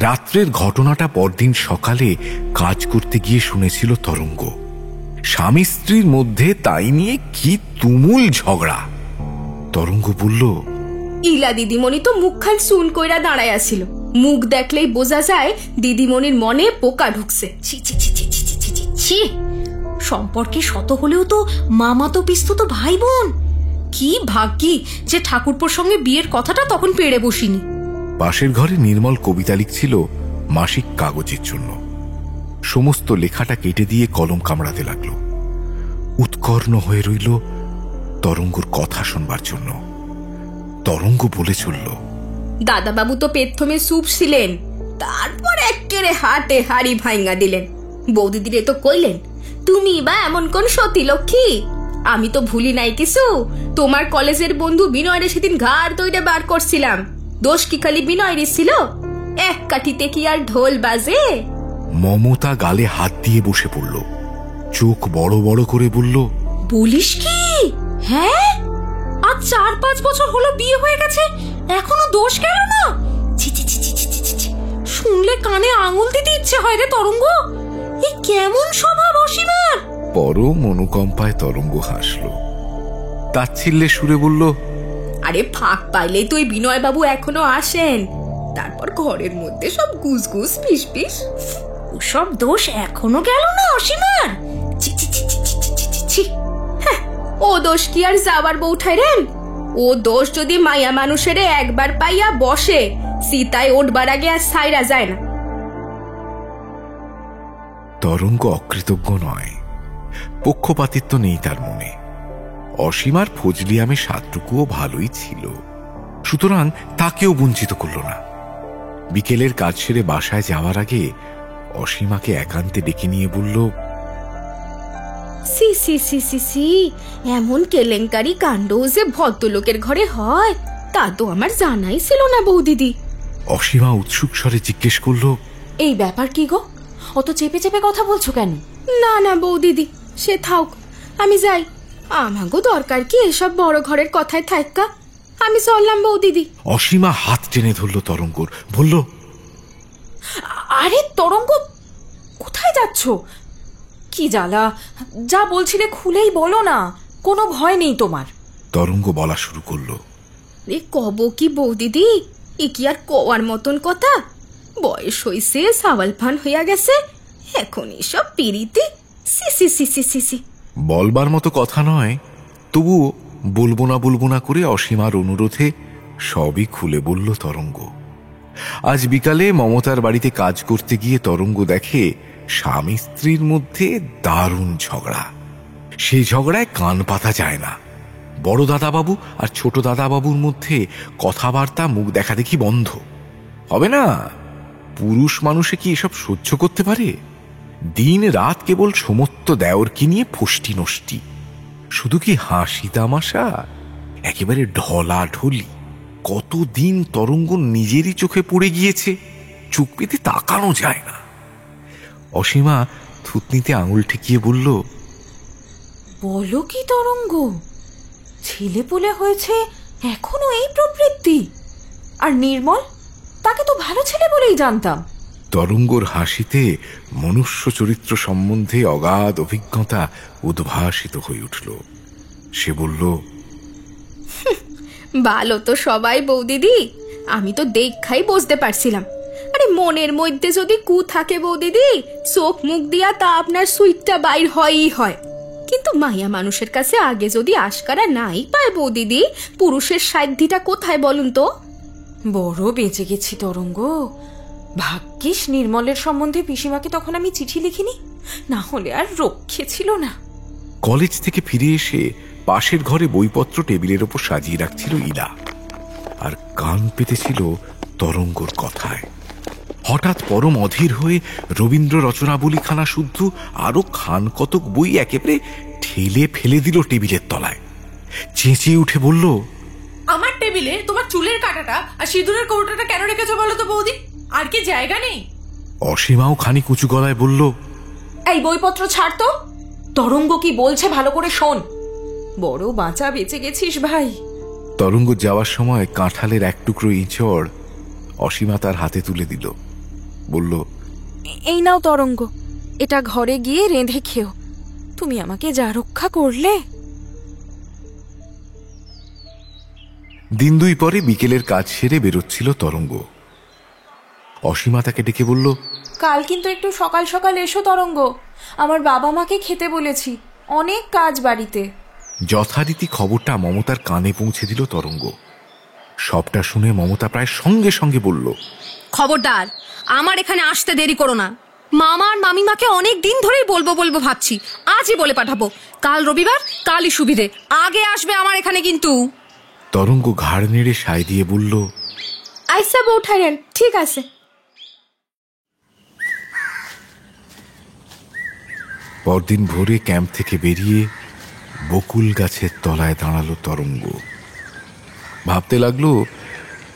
রাত্রের ঘটনাটা পরদিন সকালে কাজ করতে গিয়ে শুনেছিল তরঙ্গ। স্বামী স্ত্রীর মধ্যে তাই নিয়ে কি তুমুল ঝগড়া। তরঙ্গ বলল, ইলা দিদিমণি তো মুখখান সুন কইরা দাঁড়ায় আসিল, মুখ দেখলেই বোঝা যায় দিদিমণির মনে পোকা ঢুকছে। ছি ছি ছি ছি ছি ছি ছি ছি, সম্পর্কে শত হলেও তো মামাতো পিস্তু তো ভাই বোন। কি ভাগ্যি যে ঠাকুরপোর সঙ্গে বিয়ের কথাটা তখন পেড়ে বসিনি। পাশের ঘরে নির্মল কবিতা লিখছিল মাসিক কাগজের জন্য। সমস্ত লেখাটা কেটে দিয়ে কলম কামড়াতে লাগলো। উৎকর্ণ হয়ে রইল তরঙ্গর কথা শুনবার জন্য। তরঙ্গ বলে চলল, দাদাবাবু তো পেটথমে সুপ ছিলেন, তারপর একেরে হাটে হাড়ি ভাঙ্গা দিলেন। বৌদিদিরে তো কইলেন, তুমি বা এমন কোন সতী লক্ষ্মী, আমি তো ভুলি নাই কিছু। তোমার কলেজের বন্ধু বিনয়রে সেদিন ঘাড় দইরে বার করছিলাম, দোষ কি খালি বিনয়রে ছিল? এক কাঠিতে কি আর ঢোল বাজে? মমতা গালে হাত দিয়ে বসে পড়ল, চোখ বড় বড় করে বলল, বলিস কি? হ্যাঁ, আজ 4-5 বছর হলো বিয়ে হয়ে গেছে, এখনো দোষ গেল না? ছি ছি ছি ছি ছি ছি, শুনলে কানে আঙুল দিতে ইচ্ছে হয় রে তরঙ্গ। এই কেমন স্বভাব অসীমার। পরম অনুকম্পায় তরঙ্গ হাসল, তাচ্ছিল্যে সুরে বলল, আরে ফাঁক পাইলেই তো ওই বিনয় বাবু এখনো আসেন, তারপর ঘরের মধ্যে সব গুসগুস ফিসফিস। ওসব দোষ এখনো গেল না অসীমার? ছি ছি ছি ছি ছি ছি ছি ছি। হ্যাঁ, ও দোষ কি আর যাবার বৌঠাইরেন? ও দোষ যদি মায়া মানুষের একবার পাইয়া বসে, সীতায় ওঠবার আগে আর সাইরা যায় না। তরঙ্গ অকৃতজ্ঞ নয়, পক্ষপাতিত্ব নেই তার মনে। অসীমার ফজলিয়ামে স্বাদটুকুও ভালোই ছিল, সুতরাং তাকেও বঞ্চিত করল না। বিকেলের কাজ সেরে বাসায় যাওয়ার আগে অসীমাকে একান্তে ডেকে নিয়ে বলল, সি সি সি সি সি, এমন কেলেঙ্কারি কাণ্ড যে ভদ্রলোকের ঘরে হয় তা তো আমার জানাই ছিল না বৌদিদি। অসীমা উৎসুক স্বরে জিজ্ঞেস করল, এই ব্যাপার কি গো, অত চেপে চেপে কথা বলছো কেন? না না বৌদিদি, সে থাক, আমি যাই। আমাগো দরকার কি এসব বড় ঘরের কথায় থাকা? আমি চললাম বৌদিদি। অসীমা হাত টেনে ধরল তরঙ্গর, বলল, আরে তরঙ্গ, কোথায় যাচ্ছ? কি জ্বালা, যা বলছিলে খুলেই বলো না, কোনো ভয় নেই তোমার। তরঙ্গ বলা শুরু করলো, রে কব কি বৌদিদি, এ কি আর কোয়ার মতন কথা? বয়স হইছে, সাওয়াল ফান হইয়া গেছে, এখন এসব পিরিতি। সি সি সি সি সি সি। বলবার মতো কথা নয়, তবুও বলবো না করে অসীমার অনুরোধে সবই খুলে বলল তরঙ্গ। আজ বিকালে মমতার বাড়িতে কাজ করতে গিয়ে তরঙ্গ দেখে স্বামী স্ত্রীর মধ্যে দারুণ ঝগড়া। সেই ঝগড়ায় কান পাতা যায় না। বড় দাদাবাবু আর ছোট দাদাবাবুর মধ্যে কথাবার্তা মুখ দেখা দেখি বন্ধ। হবে না, পুরুষ মানুষে কি এসব সহ্য করতে পারে? দিন রাত কেবল সমস্ত দেওরকে নিয়ে ফষ্টি নষ্টি। শুধু কি হাসি তামাশা, একেবারে ঢলাঢলি। কতদিন তরঙ্গ নিজেরই চোখে পড়ে গিয়েছে, চোখ পেতে তাকানো যায় না। অসীমা থুতনিতে আঙুল ঠেকিয়ে বলল, বলো কি তরঙ্গ, ছেলে পুলে হয়েছে এখনো এই প্রবৃত্তি? আর নির্মল, তাকে তো ভালো ছেলে বলেই জানতাম। তরঙ্গর হাসিতে মনুষ্য চরিত্র সম্বন্ধে অগাধ অভিজ্ঞতা উদ্ভাসিত হয়ে উঠল। সে বলল, ভালো তো সবাই বৌদিদি, আমি তো দেখাই বুঝতে পারছিলাম। আরে আরে মনের মধ্যে যদি কু থাকে বৌদিদি, চোখ মুখ দিয়া তা আপনার সুইটটা বাইর হয়ই হয়। কিন্তু মাইয়া মানুষের কাছে আগে যদি আশকারা নাই পায় বৌদিদি, পুরুষের সাধ্যিটা কোথায় বলুন তো? বড় বেঁচে গেছি তরঙ্গ। ভাগ্যিস নির্মলের সম্বন্ধে পিসিমাকে তখন আমি চিঠি লিখিনি, না হলে আর রক্ষে ছিল না। কলেজ থেকে ফিরে এসে পাশের ঘরে বইপত্র টেবিলের ওপর সাজিয়ে রাখছিল ইলা, আর কান পেতেছিল তরঙ্গর কথায়। হঠাৎ পরম অধীর হয়ে রবীন্দ্র রচনাবলীখানা শুদ্ধ আরো খান কতক বই একেবারে ঠেলে ফেলে দিল টেবিলের তলায়। চেঁচিয়ে উঠে বলল, আমার টেবিলে তোমার চুলের কাঁটাটা আর সিঁদুরের কৌটাটা কেন রেখেছো বলো তো বৌদি? আর কি জায়গা নেই? অসীমাও খানিক উঁচু গলায় বলল, এই বইপত্র ছাড় তো, তরঙ্গ কি বলছে ভালো করে শোন। বড় বাঁচা বেঁচে গেছিস ভাই। তরঙ্গ যাওয়ার সময় কাঁঠালের এক টুকরো ইঁচড় অসীমা তার হাতে তুলে দিল, বলল, এই নাও তরঙ্গ, এটা ঘরে গিয়ে রেঁধে খেও, তুমি আমাকে যা রক্ষা করলে। দিন দুই পরে বিকেলের কাজ সেরে বেরোচ্ছিল তরঙ্গ। অসীমা তাকে ডেকে বলল, কাল কিন্তু একটু সকাল সকাল এসো তরঙ্গ, আমার বাবা মাকে খেতে বলেছি, অনেক কাজ বাড়িতে। যথারীতি খবরটা মমতার কানে পৌঁছে দিল তরঙ্গ। সবটা শুনে মমতা প্রায় সঙ্গে সঙ্গে বলল, খবরদার, আমার এখানে আসতে দেরি করো না। মামা আর মামিমাকে অনেক দিন ধরেই বলবো বলবো ভাবছি, আজই বলে পাঠাবো। কাল রবিবার, কালই সুবিধে, আগে আসবে আমার এখানে কিন্তু। তরঙ্গ ঘাড় নেড়ে সায় দিয়ে বলল, আইসা বৌঠাইরেন, ঠিক আছে। পরদিন ভোরে ক্যাম্প থেকে বেরিয়ে বকুল গাছের তলায় দাঁড়ালো তরঙ্গ। ভাবতে লাগলো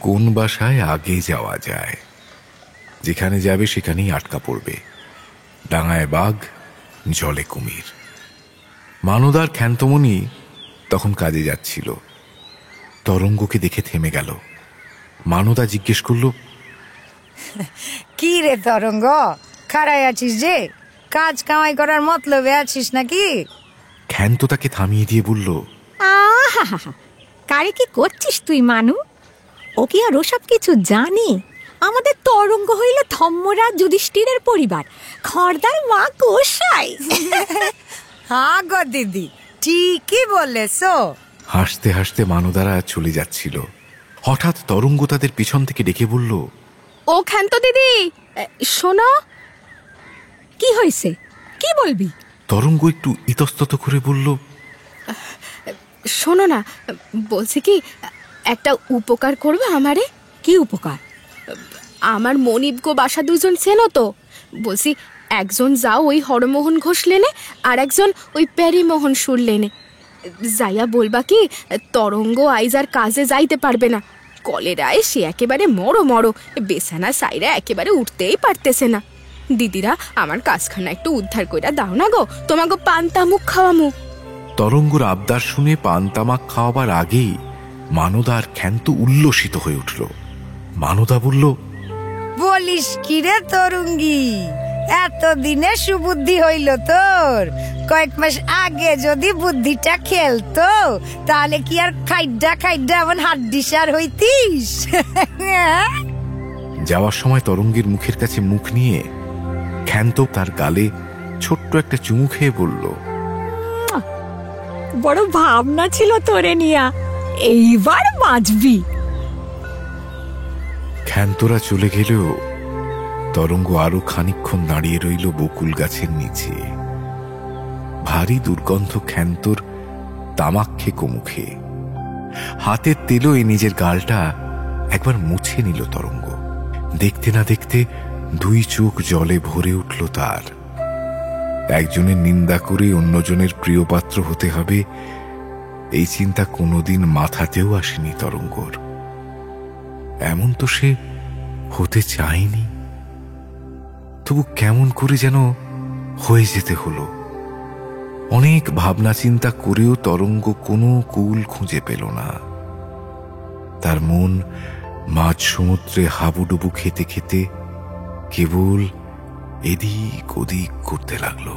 কোন বাসায় আগে যাওয়া যায়। যেখানে যাবে সেখানেই আটকা পড়বে। ডাঙায় বাঘ, জলে কুমির। মানদার ক্ষান্তমণি তখন কাজে যাচ্ছিল। তরঙ্গকে দেখে থেমে গেল। মানদা জিজ্ঞেস করল, কি রে তরঙ্গ, খাড়াই আছিস যে? কাজ কামাই করার মতলবে আছিস নাকি? ক্ষান্ত তাকে থামিয়ে দিয়ে বলল, আহা, কারে কি করছিস তুই মানু? ও কি আর ওসব কিছু জানে? আমাদের তরঙ্গ হইল ধম্মরাজ যুধিষ্ঠিরের পরিবার, খর্দার মা গোসাই। হ্যাঁ গো দিদি, ঠিকই বলেছ। হাসতে হাসতে মানদারা চলে যাচ্ছিল। হঠাৎ তরঙ্গ তাদের পিছন থেকে ডেকে বলল, ও ক্ষান্ত দিদি, শোনো। কি হয়েছে, কি বলবি? তরঙ্গ একটু ইতস্তত করে বলল, শোনো না, বলছি কি, একটা উপকার করবে আমারে? কি উপকার? আমার মনিব গো বাসা দুজন চেনো তো? বলছি একজন যাও ওই হরমোহন ঘোষ লেনে, আর একজন ওই প্যারিমোহন সুর লেনে। যাইয়া বলবা কি তরঙ্গ আইজার কাজে যাইতে পারবে না, কলেরায় সে একেবারে মরো মরো, বেছানা সাইরা একেবারে উঠতেই পারতেছে না। দিদিরা আমার কাজখানা একটু উদ্ধার কইরা দাও না গো, তোমাকে পান্তা মুখ খাওয়ামু। তরঙ্গর আবদার শুনে পান্তামাক খাওয়াবার আগেই মানদার ক্ষান্ত উল্লসিত হয়ে উঠল। মানদা বলল, বলিস কি রে তরুঙ্গি, এতদিনে সুবুদ্ধি হইল তোর? কয়েক মাস আগে যদি বুদ্ধিটা খেলতো তাহলে কি আর খাইডা খাইডা এমন হাড্ডিসার হইতিস? যাওয়ার সময় তরঙ্গের মুখের কাছে মুখ নিয়ে ক্ষান্ত তার গালে ছোট্ট একটা চুমু খেয়ে বলল, বড় ভাবনা ছিল তোরে নিয়া, এইবার বাঁচবি। ক্ষান্তরা চলে গেলেও তরঙ্গ আরো খানিকক্ষণ দাঁড়িয়ে রইল বকুল গাছের নিচে। ভারী দুর্গন্ধ ক্ষান্তর তামাক খেকো মুখে। হাতের তেলোয় নিজের গালটা একবার মুছে নিল তরঙ্গ। দেখতে না দেখতে দুই চোখ জলে ভরে উঠল তার। একজনের নিন্দা করে অন্যজনের প্রিয় পাত্র হতে হবে, এই চিন্তা কোনোদিন মাথাতেও আসেনি তরঙ্গর। এমন তো সে হতে চায়নি, তবু কেমন করে যেন হয়ে যেতে হলো। অনেক ভাবনা চিন্তা করেও তরঙ্গ কোনো কুল খুঁজে পেল না। তার মন মাঝ সমুদ্রে হাবুডুবু খেতে খেতে কেবল এদিক ওদিক করতে লাগলো।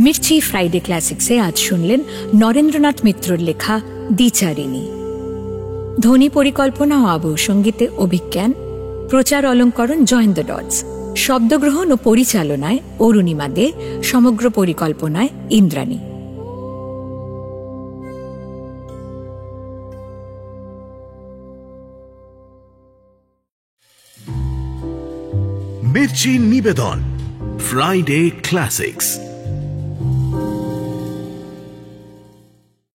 মির্চি ফ্রাইডে ক্লাসিক্সে আজ শুনলেন নরেন্দ্রনাথ মিত্রর লেখা দ্বিচারিণী। ধ্বনি পরিকল্পনা ও আবহ সঙ্গীতে অভিজ্ঞান, প্রচার অলঙ্করণ জয়েন দ্য ডটস, শব্দগ্রহণ ও পরিচালনায় অরুণিমা দে, সমগ্র পরিকল্পনায় ইন্দ্রাণী। মির্চি নিবেদন ফ্রাইডে ক্লাসিক্স।